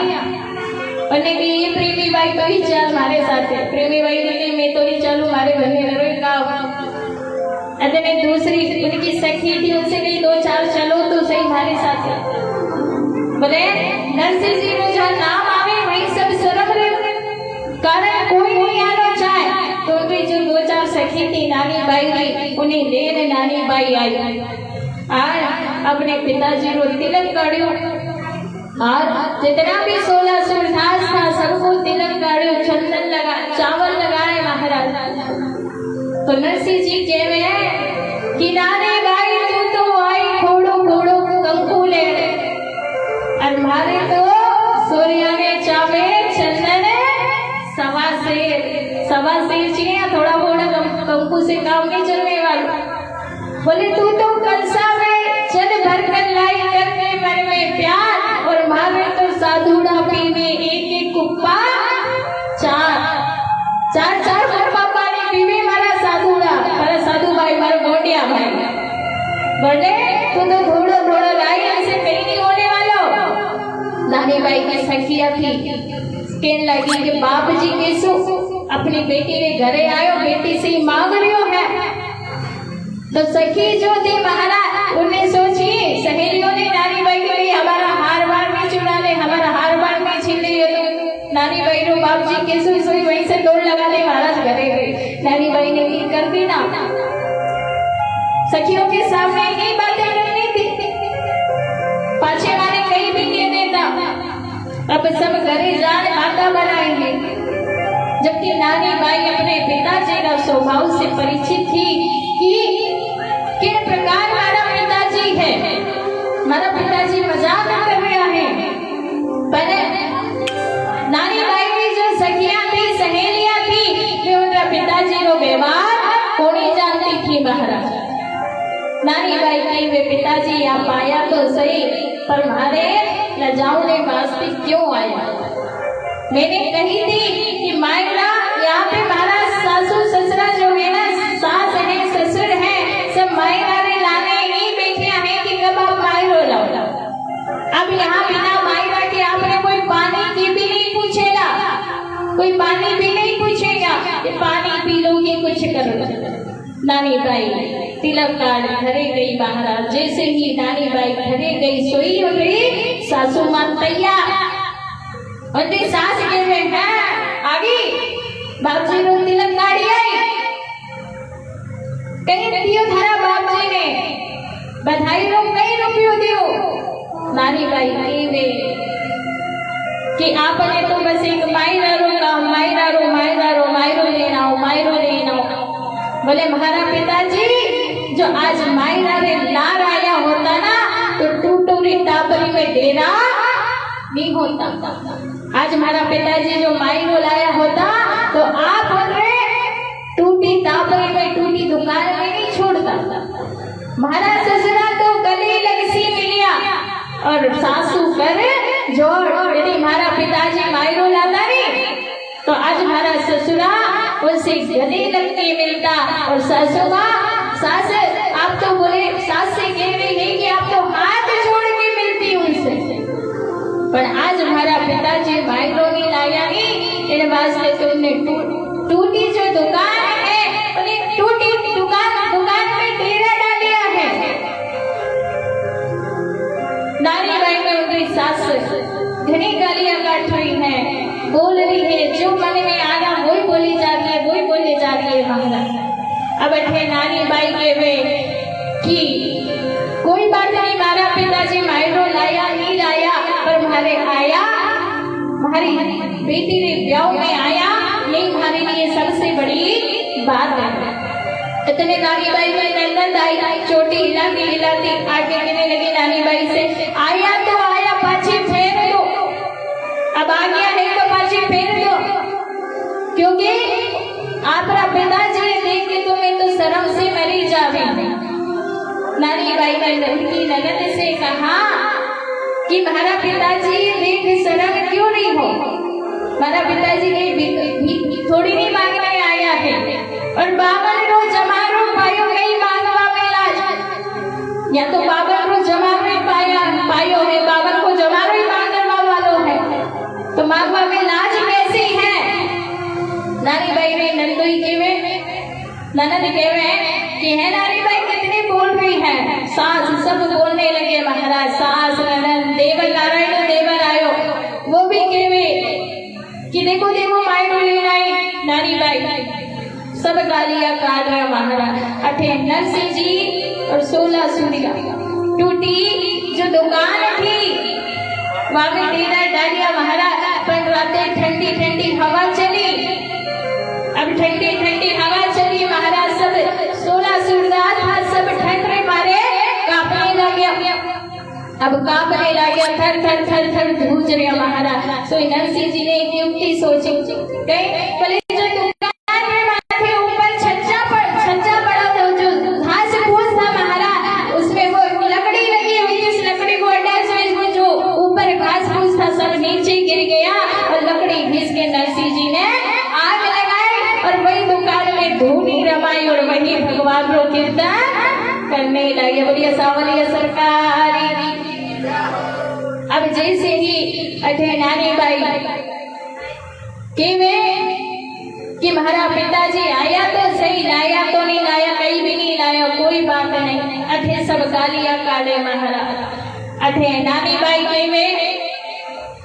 S1: उन्हें कि ये प्रेमी भाई तो ही चल हमारे साथ है। प्रेमी भाई बोले मैं तो नहीं चलूं, हमारे घर में रोई का। अतने दूसरी उनकी सखी थी उनसे भी 2-4 चलो तो सही हमारे साथ है। बोले नरसिंह जी को जहाँ नाम आवे वही सब शर्म रहे कारण कोई नहीं आना चाहे। तो उनकी जो 2-4 सखी थी नानी बाई उन्हें लेने नानी बाई आई और अपने पिताजी को तिलक काढ़ियो और जितना भी 16 सुरधास था सबको तिलक काढ़ियो, चंदन लगा चावल लगाए महाराज। तो नरसिंह जी कहे कि नानी बाई तू तो आई खोड़ो खोड़ो कंकु ले और मारे तो सूर्य ने चावे चंदन सवा शेर चाहिए, थोड़ा बहुत कंकु से काम नहीं चलने वाला। बोले तू तो कलसा में जल भर कर लाई करके मन में प्यार और मारे तो साधुड़ा पीवे एक कुप्पा चार भर पापा ने पीवे मारा साधुड़ा मारा साधु भाई मारा गोटिया भाई। बोले तू तो थोड़ा थोड़ा लाई ऐसे कहीं नहीं होने वाला। नानी बाई की सखिया थी कहने लगी कि बाप जी कैसो अपनी बेटी ने घरे आयो बेटी से मांग रही है। तो सखी जो थी महाराज उन्हें सोची सहेलियों ने नानी बाई के लिए हमारा हार बार में चुरा ले, हमारा हार बार में छीन ले। तो नानी बाई रो बाप जी के सोई वहीं से दौड़ लगा ले महाराज घरे गई। नानी बाई ने भी कर दी ना, सखियों के सामने यही बातें करनी थी, पाछे वाले कहीं भी नहीं देता। अब सब घरे जाने माता बनाएंगे। जबकि नानी बाई अपने पिताजी का स्वभाव से परिचित थी कि किन प्रकार हमारा पिताजी है। हमारा पिताजी मजाक कर रहा है। पर नानी बाई की जो सखियां थी सहेलियां थी कि उनका पिताजी को व्यवहार कोई जानती थी महाराज। नानी बाई की वे पिताजी आप आया तो सही पर हमारे लजाओने वास्ते क्यों आया। मैंने कही थी कि मायरा यहाँ पे हमारा सासू ससुरा जो है ना सास है ससुर है सब मायरा ने लाने ही बैठे हैं कि कब आप मायरो लाओ। अब यहाँ बिना मायरा के आपने कोई पानी की भी नहीं पूछेगा, कोई पानी भी नहीं पूछेगा कि पानी पी लोगे कुछ करो। नानी बाई तिलक काट घरे गई महाराज। जैसे ही नानी बाई घरे गई सोई हो गई सासू मां तैयार उनकी सास के में है आगे बाप जी रो तिलक काढ़ी आई कहीं दियो थारा बाप जी ने बधाई रो कई रुपयो दियो। नानी बाई कहे कि आपने तो बस एक मायरो लेना। बोले हमारा पिताजी जो आज मायरा रे लार आया होता ना तो टूटूरी टापरी में डेरा नहीं होता। आज हमारा पिताजी जो मायरो लाया होता तो आप टूटी टापरी में टूटी दुकान में नहीं छोड़ता। हमारा ससुरा तो गले लगसी मिलिया और सासू कर जोड़। यदि हमारा पिताजी मायरो लाता नहीं तो आज हमारा ससुरा उनसे गले लगने मिलता और सासू माँ सास आप तो बोले सास से कह रही है कि आप तो हाथ जोड़ के मिलती उनसे। पर आज हमारा पिताजी मायरो नहीं लाया नहीं इन वास्ते तुमने टूटी जो दुकान है उन्हें टूटी दुकान में डेरा डालिया है। नानी बाई में उनकी सास घनी गालियां काट रही है, बोल रही है, जो मन में आया वही बोली जाती है, वही बोले जा रही है महाराज। अब अठे नानी बाई के वे कि कोई बात नहीं हमारा पिताजी मायरो लाया नहीं लाया पर हमारे आया हमारी बेटी ने ब्याह में आया यही हमारे लिए सबसे बड़ी बात है। इतने नानी बाई में नंदन आई, चोटी हिलाती हिलाती आगे कहने लगी नानी बाई से, आया तो आया, पाछी फेर दो। अब आ गया है तो पाछी फेर दो, क्योंकि आपरा पिताजी देख के तुम्हें तो शर्म से मरी जावे। नानी बाई ने उनकी ननद से कहा कि हमारा पिताजी देख शर्म क्यों नहीं हो, हमारा पिताजी भी थोड़ी नहीं मांगने आया है, और बाबन रो जमारो पायो नहीं मांगवा में लाज, या तो बाबन रो जमारो पायो है, बाबन को जमारो ही मांगवा वालो है, तो मांगवा में लाज कैसी है। नानी बाई ने नंदोई केवे ननद केवे कि है नानी बाई कितनी बोल रही है, सास सब बोलने लगे महाराज, सास ननद देवर नारायण देवर आयो, वो भी केवे कि देखो देखो मायनो लेना है। नानी बाई सब गालियां काट रहे महाराज। अठे नरसिंह जी और 16 सूर्या टूटी जो दुकान थी वहां में डेरा डालिया महाराज, पर रातें ठंडी ठंडी हवा चली, अब ठंडी ठंडी हवा चली महाराज, सब 16 सूर्या था, सब ठंड में मारे कांपने लगे, अब कांपने लगे, थर थर थर थर धूज रहे महाराज। सो नरसिंह जी ने एक युक्ति सोची, बोले जो दुकान में माथे ऊपर छज्जा पड़ा था, जो घास फूस था महाराज, उसमें वो लकड़ी लगी हुई थी, उस लकड़ी को हटा से जो ऊपर घास फूस था सब नीचे गिर गया, और लकड़ी घिस के नरसिंह जी ने आग लगाई, और वही दुकान में धूनी रमाई, और वही भगवान को कीर्तन करने लगे। बोलिए सावलिया सरकारी। अब जैसे ही अठे नानी बाई कि हमारा पिताजी आया तो सही, लाया तो नहीं लाया, कहीं भी नहीं लाया, कोई बात नहीं, अठे सब गालियां काटे महाराज। अठे नानी बाई केवे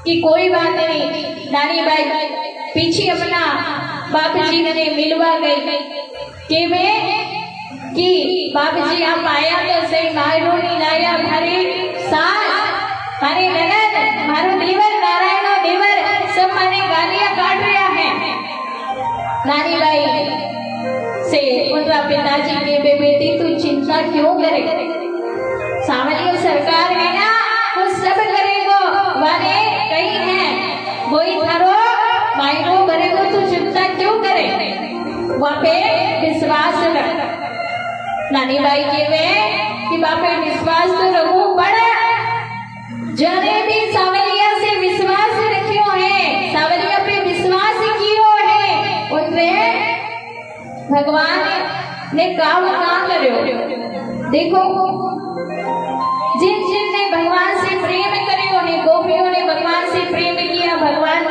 S1: कि कोई बात नहीं, नानी बाई पीछे अपना बाप जी ने मिलवा गई, केवे कि बाप जी आप आया तो सही, मारो नहीं लाया, हमारी सास हमारे ननद मारो देवर नारायण देवर सब माने गालियां काट रहा है। नानी बाई से उनका पिताजी के बेटी तू चिंता क्यों करे, सावलिया सरकार है ना, वो सब करेगो, वाले कहीं है वही थारो मायनो करेगो, तू चिंता क्यों करे, वहाँ पे विश्वास रख। नानी बाई के वे कि बापे विश्वास तो रखो, बड़ा जने भी सावलिया से विश्वास रखियो है, सावलिया पे विश्वास कियो है, उनने भगवान ने काम करो। देखो जिन जिन ने भगवान से प्रेम करियो है, गोपियों ने भगवान से प्रेम किया, भगवान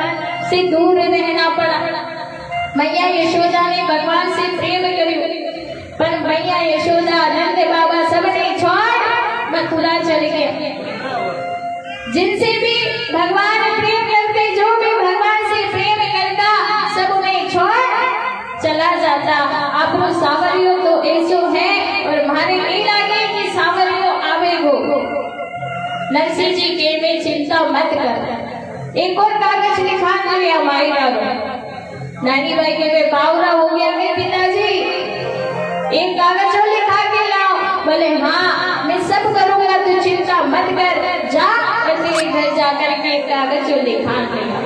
S1: से दूर रहना पड़ा। मैया यशोदा ने भगवान से प्रेम करियो, पर मैया यशोदा नंद बाबा सबने छोड़ मथुरा चले गए। जिनसे भी भगवान प्रेम करते, जो भी भगवान से प्रेम करता, सब उन्हें छोड़ चला जाता। आप सावरियों तो ऐसो है, और हमारे नहीं लागे कि सावरियों आवे हो। नरसिंह जी के में चिंता मत कर, एक और कागज लिखा दिया मायरा। नानी बाई के वे बावरा हो गया मेरे पिताजी, एक कागज और लिखा के लाओ। बोले हाँ मैं सब करूंगा, तू चिंता मत कर, जा घर जाकर के कागज लिखा गया।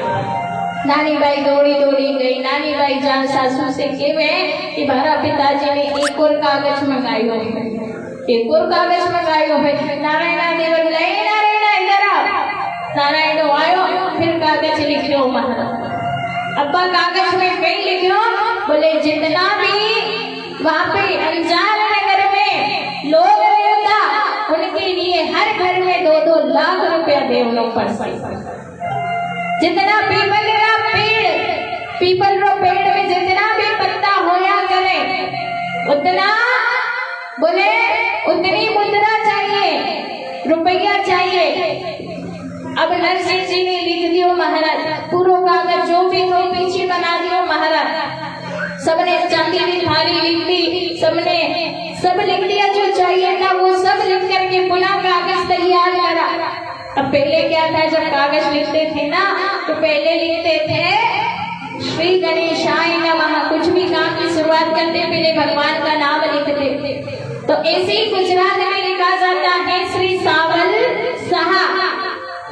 S1: नानी बाई दौड़ी दौड़ी गई। नानी बाई जान सासू से केवे कि हमारा पिताजी ने एक और कागज मंगायो है, एक और कागज मंगायो है। नारायण देवर बोले नारायण इधर आओ। नारायण आयो, फिर कागज लिखियो महाराज। अब्बा कागज में कहीं लिखियो, बोले जितना भी वहाँ पे अनजान नगर में लोग रहता, उनके लिए हर घर में 2-2 लाख रुपया दे लोग पर। जितना पीपल रो पेड़ में जितना भी पत्ता होया करे, उतना बोले उतनी मुद्रा चाहिए, रुपया चाहिए। अब नरसिंह जी ने लिख दियो महाराज, पूरा कागज जो भी हो पीछे बना दियो महाराज। सबने चांदी की थाली लिख दी, सबने सब लिख दिया जो चाहिए ना, वो सब लिख करके पुनः कागज तैयार करा। अब पहले क्या था, जब कागज लिखते थे ना, तो पहले लिखते थे श्री गणेशाय नमः। कुछ भी काम की शुरुआत करते पहले भगवान का नाम लिखते। तो ऐसे ही गुजरात में लिखा जाता है श्री सावल सहा,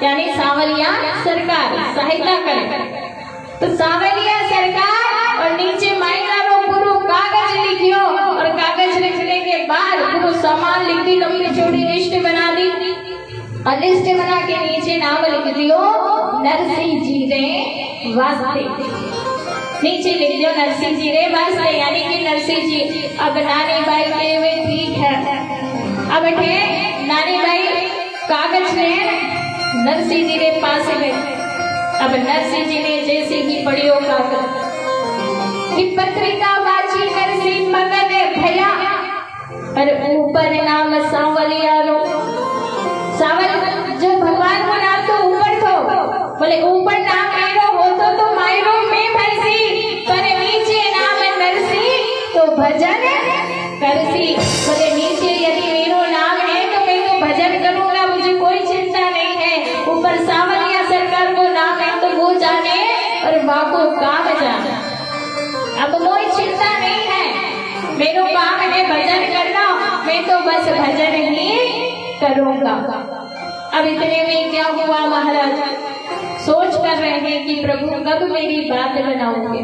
S1: यानी सावलिया सरकार सहायता करे। तो सावलिया सरकार और नीचे मायनारो पूरा कागज लिखियो और कागज लिखने के बाद पूरा सामान लिख दी, लंबी चौड़ी लिस्ट बना दी और लिस्ट बना के नीचे नाम लिख दियो नरसिंह जी रे वास्ते। नीचे लिख दियो नरसिंह जी रे वास्ते, यानी कि नरसिंह जी। अब नानी बाई के वे ठीक है, अब बैठे नानी बाई कागज ले नरसिंह जी रे पास गए। अब नरसिंह जी ने जैसे ही पढ़ियो कागज कि पत्रिका वाची नरसिंह मगन भया और ऊपर नाम सांवलिया रो। सावल जो भगवान को नाम तो ऊपर थो, बोले ऊपर नाम मेरो होतो तो मायरो में भरसी, पर नीचे नाम नरसिंह तो भजन करसी। बोले नीचे यदि मेरो नाम है तो मैं तो भजन करूंगा, मुझे कोई चिंता नहीं है। ऊपर सावलिया सरकार को नाम है तो वो जाने और बापू काम जाने। अब कोई चिंता नहीं है, मेरो काम है भजन करना, मैं तो बस भजन ही करूंगा। अब इतने में क्या हुआ, महाराज सोच कर रहे हैं कि प्रभु कब मेरी बात बनाओगे।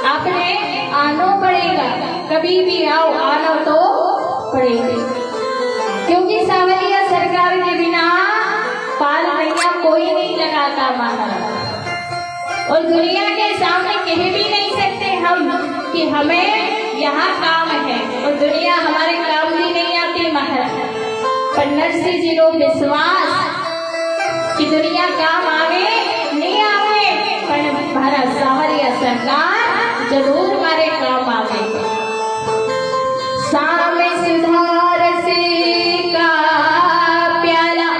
S1: आपने आना पड़ेगा, कभी भी आओ, आना तो पड़ेगा, क्योंकि सावलिया सरकार के बिना पाल नैया कोई नहीं लगाता महाराज। और दुनिया के सामने कह भी नहीं सकते हम कि हमें यहाँ काम है, और दुनिया हमारे काम भी नहीं आती महाराज। पर नरसिंह जी को विश्वास कि दुनिया काम आवे नहीं आवे, पर भारत सावलिया सरकार जरूर हमारे काम आवे। शाम सुधार से का प्याला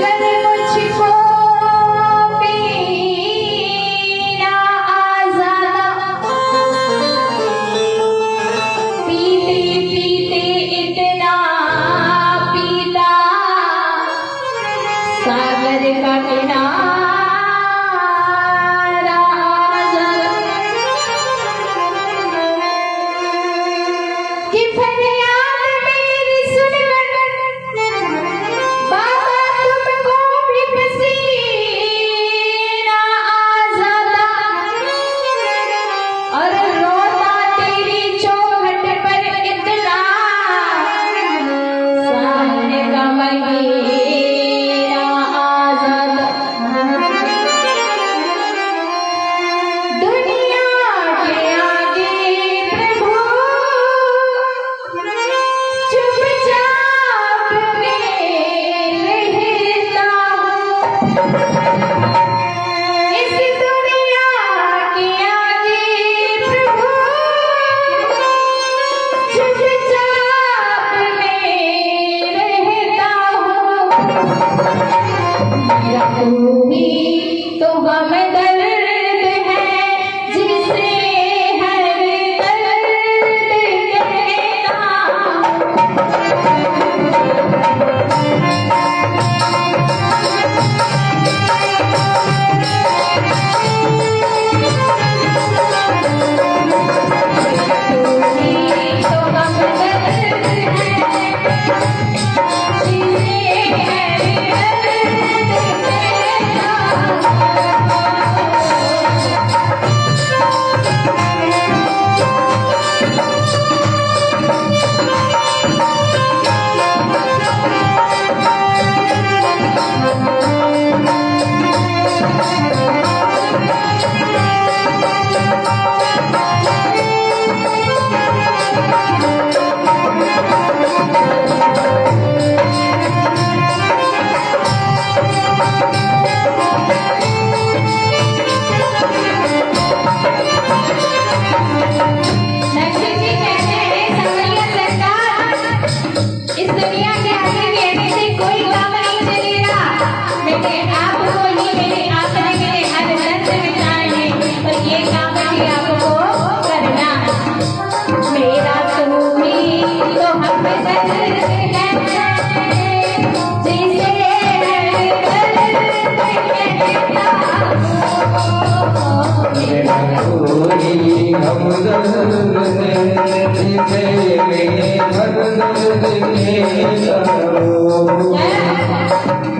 S1: गर मुझको पीना आजादा, पीते पीते इतना पीता सागर का किनारा आजादा। कि फरियाद मेरी सुनकर बाबा तुमको भी पसीना आजादा, और रोता तेरी चौखट पर इतना सामने का महीना आजादा। दुनिया के आगे प्रभु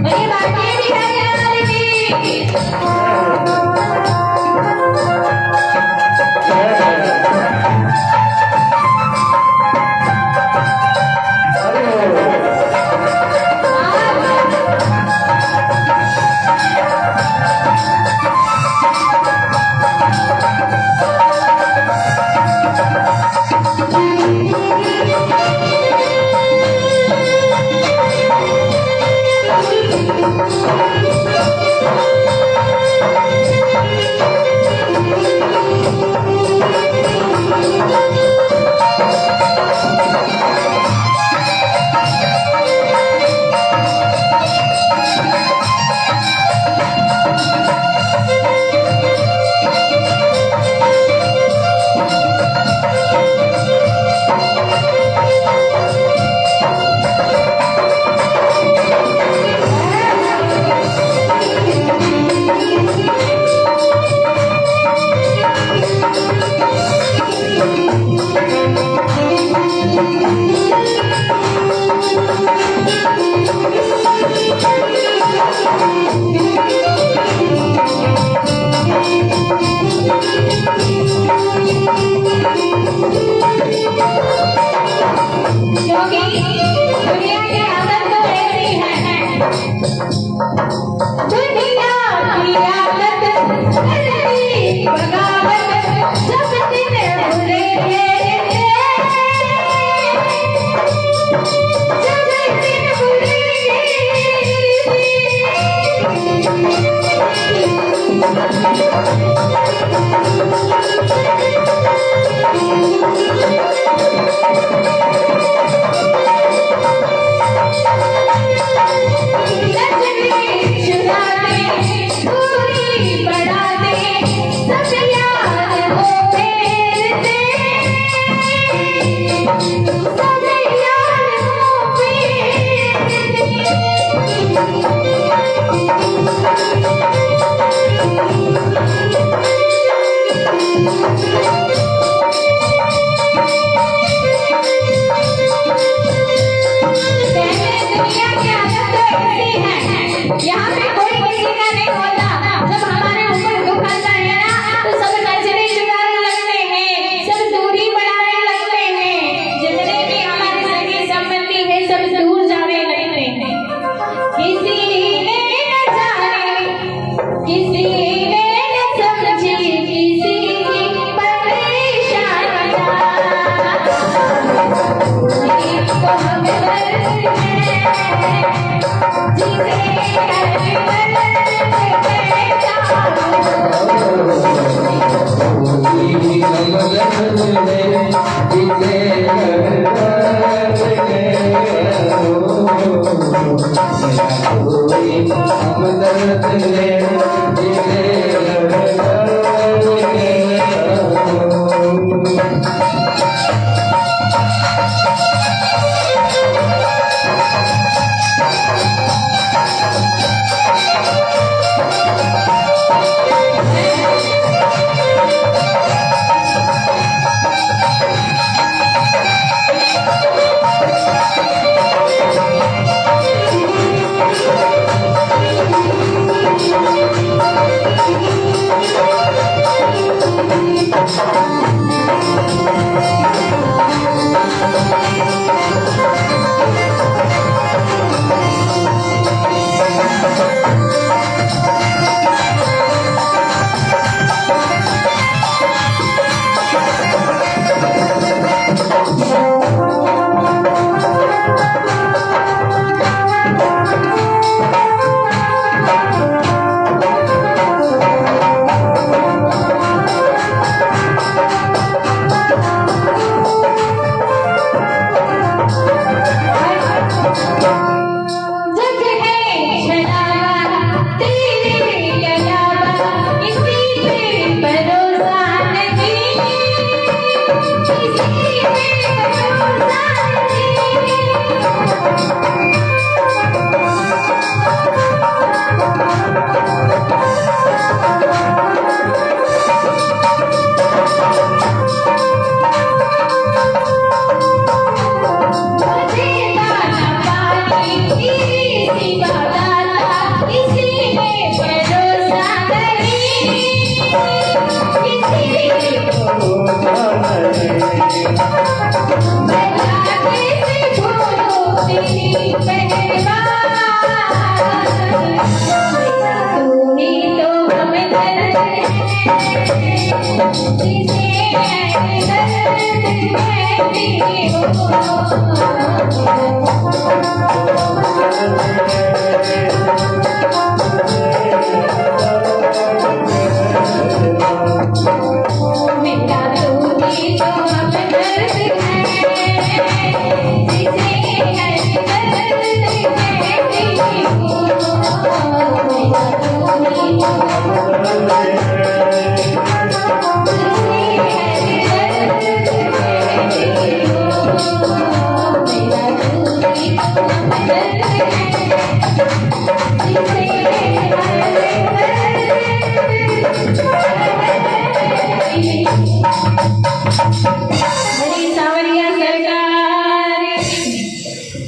S1: वही बातें दिखाने वाली की क्योंकि दुनिया की आदत तो ऐसी है, दुनिया की आदत ऐसी बगावत सब दिन बुरे सब दिन बुरे यहाँ पे कोई किसी का नहीं होता। जब हमारे ऊपर दुख आता है ना, तो सब नजरें चुराने लगते हैं, सब दूरी बढ़ाने लगते हैं, जितने भी हमारे सगे संबंधी हैं सब दूर जाने लगते हैं। किसी ने न जाने, किसी ने न समझी, किसी की परेशानी को हमें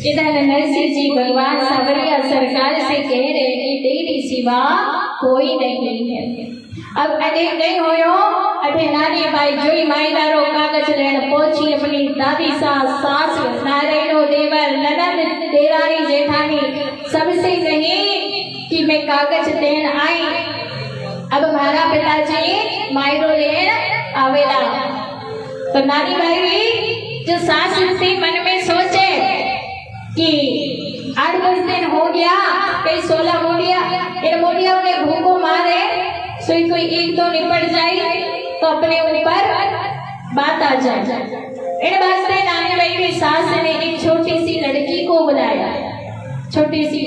S1: इधर नरसिंह जी भगवान सावरिया सरकार से कह रहे कि तेरी सिवा कोई नहीं है। अब अडे गई होयो अठे नानी बाई जोई माईदारो कागज लेन पहुंची अपनी दादी सास नारायणो देवर ननद देरानी जेठानी सबसे कही कि मैं कागज देन आई। अब मारा पिताजी मायरो लेन आवेला तो नानी बाई जो सास थी मन में सोचे कि 8-10 दिन हो गया कई 16 मोडिया इन मोडिया ने भूखो मारे सोई कोई एक दो निपट जाए तो अपने ऊपर बात आ जाए। इन वास्ते नानी बाई की सास ने एक छोटी सी लड़की को बुलाया। छोटी सी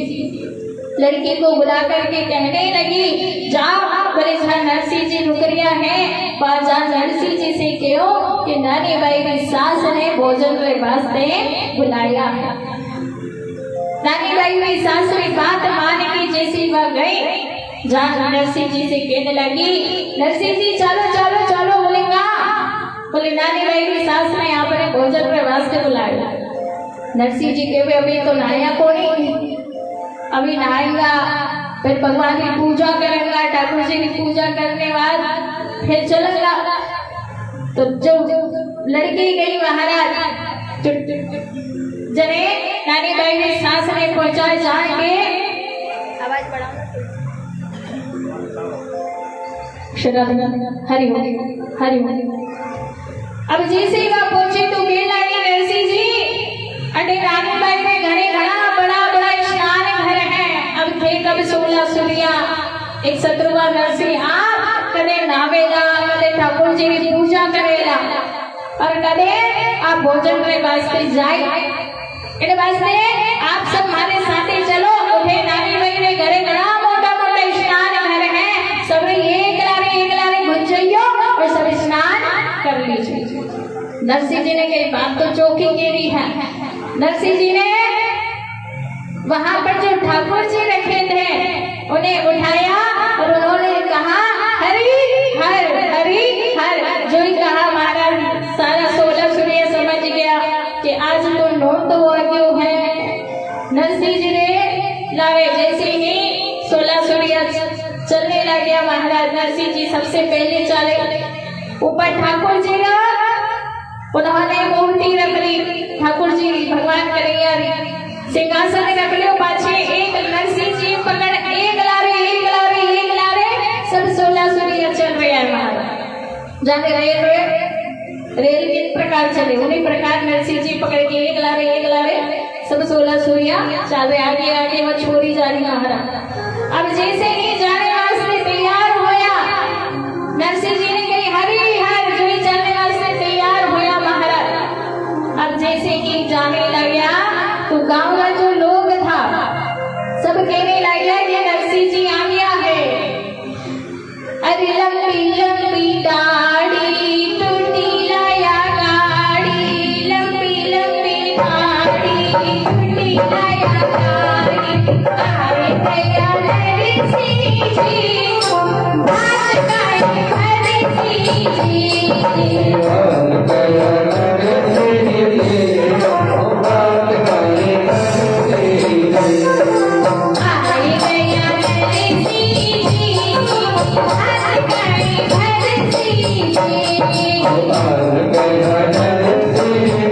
S1: लड़की को बुला करके कहने लगी जाओ बोले जहाँ नरसिंह जी रुकरिया है वहाँ जा नरसिंह जी से कहो कि नानी बाई की सास ने भोजन के वास्ते बुलाया। नानी बाई की सास ने बात मान की जैसी वह गई जहाँ नरसिंह जी से कहने लगी नरसिंह जी चलो चलो चलो बोलेगा। बोले नानी बाई की सास ने यहाँ पर भोजन के वास्ते बुलाया। नरसिंह जी के अभी तो नहाया को नहीं, अभी नहाएगा फिर भगवान की पूजा करेगा, ठाकुर जी की पूजा करने बाद फिर चलेगा। तो जो लड़की गई महाराज जने नानी बाई की सास ने पहुंचा जाके आवाज बढ़ाओ हरि हरि। अब जैसे ही वह पहुंचे तो कहने लगी नरसिंह जी अटे नानी बाई के घरे घड़ा बड़ा बड़ा स्नान घर है। अब थे कब 16 सूर्या एक 17वां नरसिंह आप कदे नावेगा कदे ठाकुर जी की पूजा करेगा और कदे आप भोजन के वास्ते जाए। इन वास्ते आप सब हमारे साथे चलो। उठे नानी बाई के घरे घड़ा मोटा मोटा स्नान घर है, सब एक लारे घुस जाइयो और सब स्नान कर लीजिए। नरसिंह जी ने कही बात तो चौकी केरी है। नरसिंह जी ने वहां पर जो ठाकुर जी रखे थे उन्हें उठाया और उन्होंने कहा हरि हर हरि हर। जो ही कहा महाराज सारा 16 सूर्य समझ गया कि आज तो नोट तो क्यों है। नरसिंह जी ने लावे जैसे ही 16 सूर्य चलने लग गया महाराज नरसिंह जी सबसे पहले चले। ऊपर ठाकुर जी का उन्होंने मूर्ति रख ली, ठाकुर जी भगवान कन्हैया सिंहासन रख लियो। पाछे एक नरसिंह जी पकड़ एक लारे सब 16 सूर्य चल रहे हैं महाराज। जाने रेल किस प्रकार चले उन्हीं प्रकार नरसिंह जी पकड़ के एक लारे सब 16 सूर्य चल रहे आगे आगे वो छोड़ी जा रही महाराज। अब जैसे ही जाने वास्ते तैयार होया नरसिंह जी ने कही हरि हर जो ही जाने वास्ते तैयार होया महाराज। अब जैसे ही जाने लगा तो गांव का जो लोग था सब कहने लगा कि नरसिंह जी आ गया है। अरे लंबी लंबी दाढ़ी टूटी लाया गाड़ी, लंबी लंबी दाढ़ी टूटी लाया गाड़ी। आए गया नरसिंह जी बात करे नरसिंह जी।
S3: Hare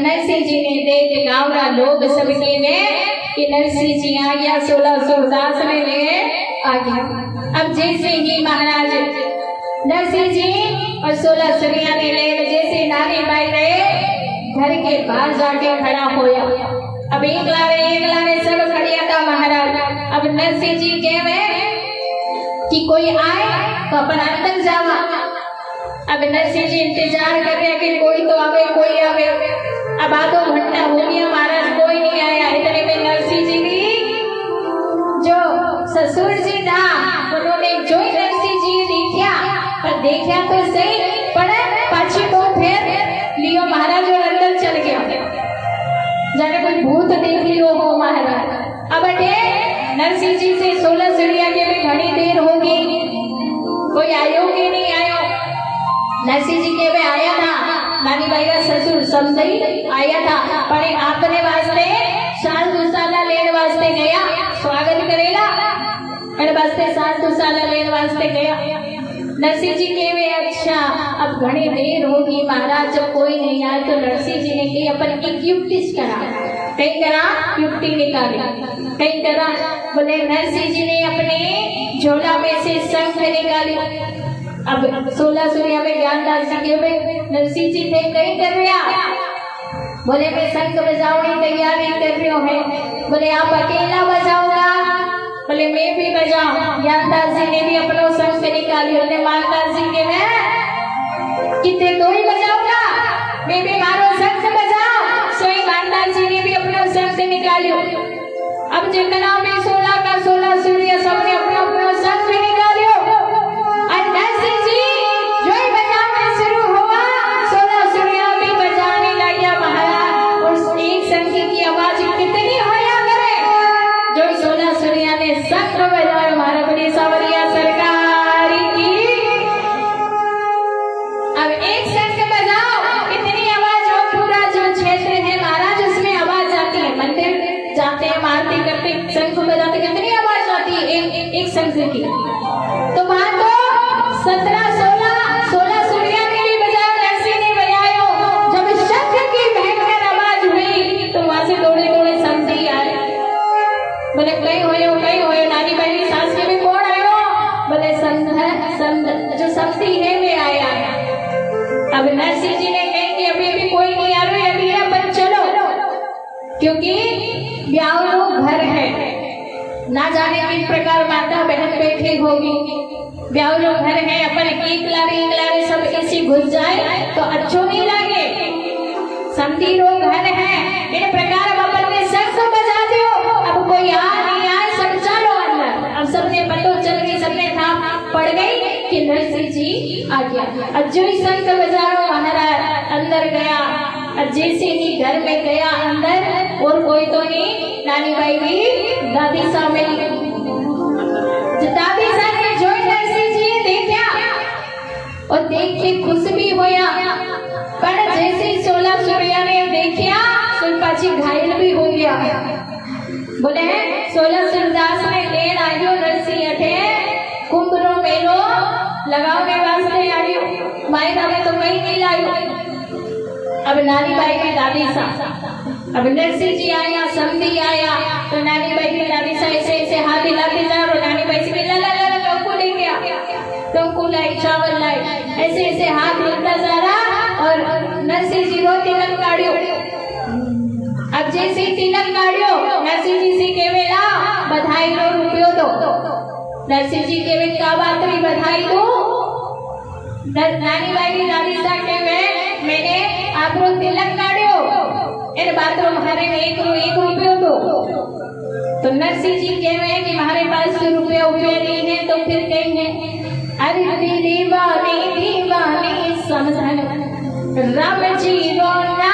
S1: नरसिंह जी ने देख गावड़ा लोग सबके में कि नरसिंह जी आ गया 1610 में ले आ गया। अब जैसे ही महाराज नरसिंह जी और 16 स्त्रियां ने ले जैसे नारी बाई रहे घर के बाहर जाके खड़ा होया। अब एक लारे सब खड़िया था महाराज। अब नरसिंह जी कहे कि कोई आए तो अपन अंदर जावा। अब नरसिंह जी इंतजार कर रहे कि कोई तो आवे कोई आवे। अब आधो घंटा हो गया महाराज कोई नहीं आया। इतने में नरसिंह जी की जो ससुर जी था उन्होंने जो नरसिंह जी देखा पर देखा तो सही पर पाछी को फिर लियो महाराज और अंदर चल गया। जाने कोई भूत देख लियो हो महाराज। अब अटे नरसिंह जी से 16 सीढ़िया के भी घनी देर होगी, कोई आयो कि नहीं आयो। नरसिंह जी के भी आया था, नानी भाई का ससुर समझई आया था, पर आपने वास्ते साल दुसाला लेने वास्ते गया, स्वागत करेला एन वास्ते साल दुसाला लेने वास्ते गया। नरसिंह जी के वे अच्छा अब घनी देर होगी महाराज, जब कोई नहीं आया तो नरसिंह जी ने कही अपन एक युक्ति करा, कहीं करा युक्ति निकाली, कहीं करा बोले नरसिंह जी ने अपने झोला में से शंख निकाली। अब 16 सूर्या में ज्ञानदास जी के नरसिंह जी थे कहीं कर रहा, बोले मैं शंख बजाने तैयारी कर रही हूँ। बोले आप अकेला बजाऊंगा, बोले मैं भी बजाऊं। ज्ञानदास जी ने भी अपना शंख निकाली, बोले मानदास जी के मैं कितने दो ही बजाऊंगा, मैं भी मारो शंख बजाओ। सोई मानदास जी ने भी अपना शंख निकालियो। अब जितना भी 16 का 16 सूर्य सबने अपना अपना शंख निकालियो। और नरसिंह जी जो ही बजाना शुरू हुआ 16 सूर्य भी बजाने लगा महाराज। और एक शंख की आवाज कितनी होया करे, जो 16 सूर्य ने शंख बजाया हमारा बड़ी सावरिया सरकार की। अब एक शंख बजाओ, कितनी आवाज हो, पूरा जो क्षेत्र है महाराज उसमें आवाज आती है। मंदिर जाते हैं आरती करते शंख बजाते कितनी आवाज आती है एक शंख की। तो वहां तो 17 16 सूर्य ने भी बजाया, नरसिंह ने बजायो। जब शंख की भयंकर आवाज हुई तो वहां से दौड़े दौड़े समझी आए। बोले कहीं होयो नानी बहनी सास के भी कौन आयो। बोले जो समझी है वे आया। अब नरसिंह जी ने कहा कि अभी कोई नहीं आ रहा, अभी अपन चलो, क्योंकि ब्याहो घर है, ना जाने किस प्रकार माता बहन बैठी होगी। ब्याहो घर है, अपन एक लारे सब ऐसी घुस जाए तो अच्छो नहीं लगे। समझी लोग घर है, इन प्रकार अब अपन ने शंख बजा दियो। अब कोई आ नहीं आए, सब चलो अंदर। अब सबने पतो चल गई, सबने थाम पड़ गई कि नरसिंह जी आ गया। अब जो ही शंख बजाओ महाराज अंदर गया। अब जैसे ही घर में गया अंदर, और कोई तो नहीं, नानी भाई भी दादी साहब में दादी साहब ने जो नरसिंह जी देखा और देख के खुश भी होया, पर जैसे 16 सूर्या ने देखा तो पाची घायल भी हो गया। बोले 16 सूरदास ने लेन आयो नरसिंह थे कुंभरो मेलो लगाने वास्ते आयो, माए दावे तो कहीं नहीं लायो। अब नानी बाई की दादी सा, अब नरसिंह जी आया, समधी आया, तो नानी बाई की दादी सा ऐसे ऐसे हाथ हिलाते जा रहे। नानी बाई से ला कंकु लेके आ, कंकु लाई, चावल लाई, ऐसे ऐसे हाथ हिलता जा रहा। और नरसिंह जी रो तिलक काढ़ियो। अब जैसे तिलक काढ़ियो नरसिंह जी से केवेला बधाई रो रुपयो दो। नरसिंह जी केवे का बात भी बधाई दो। नानी बाई की दादी सा केवे मैंने आपरो तिलक काढ़ियो, इन बातों हमारे में एक रुपयो दो। तो नरसिंह जी कहवे कि हमारे पास रुपया नहीं है, तो फिर कहेंगे अरे दीवानी समझन राम जी रोना,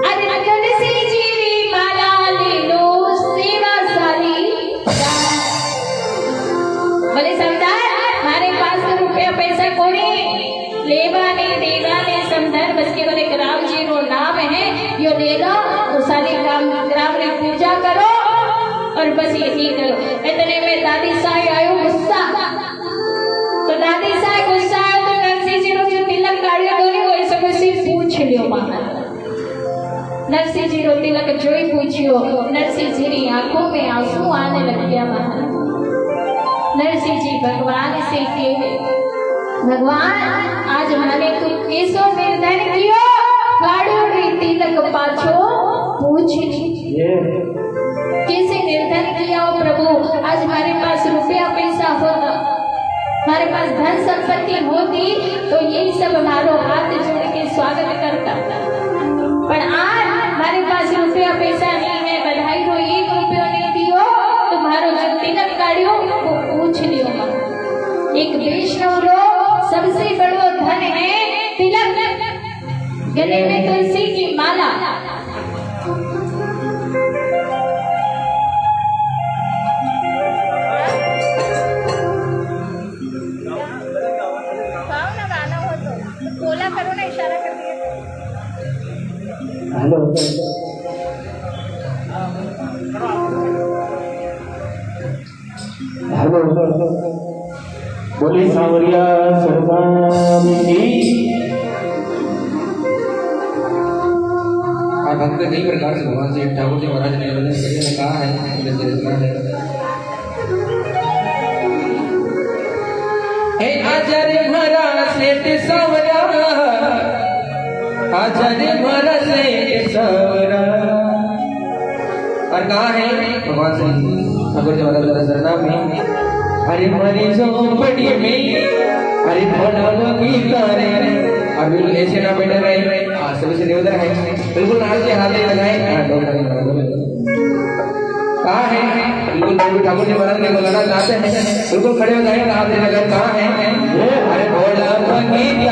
S1: अरे नरसिंह जी माला ले लो सेवा सारी। बोले समझाए हमारे पास रुपया पैसा कोनी, लेवाने देवाने समझन बस के बोले राम जी रो नाम है, यो ले लो तो सारी काम राम ने पूजा करो और बस यही करो। इतने में दादी साहब आयो गुस्सा, तो दादी साहब गुस्सा आयो तो नरसिंह जी रो जो तिलक काढ़ियो दोनी वो सब से पूछ लियो मां। नरसिंह जी रो तिलक जोई पूछियो, नरसिंह जी की आंखों में आंसू आने लग गया महाराज। नरसिंह जी भगवान से कहे भगवान आज मैंने तू कैसो निर्धन कियो, काढ़ो री तिलक पाछो पूछ कैसे निर्धन किया हो प्रभु। आज हमारे पास रुपया पैसा होता, हमारे पास धन संपत्ति होती तो यही सब हमारो हाथ जोड़ के स्वागत करता, पर आज हमारे पास रुपया पैसा नहीं है, बधाई हो 1 रुपया नहीं दियो तो हमारो जो तिलक काढ़ियो वो पूछ लियो। एक वैष्णव लोग सबसे बड़ो धन है तिलक, गले में तुलसी की माला।
S2: हेलो हेलो बोली सांवरिया सरदार की
S3: भक्त कई प्रकार से भगवान श्री ठाकुर जी महाराज ने निवेदन करने में कहा है हे आचार्य महाराज सेठ सावरा आचार्य महाराज सेठ सावरा और कहा है भगवान श्री ठाकुर जी महाराज सरना में अरे हमारी झोपड़ी में अरे भोला गीता रे और बिल्कुल ऐसे ना बैठे रहे सभी से निवेदन है बिल्कुल नाल के हाथ लगाए कहा है बिल्कुल ठाकुर जी महाराज ने बोला गाते हैं बिल्कुल खड़े हो जाए हाथ लगाए कहा है अरे भोला गीता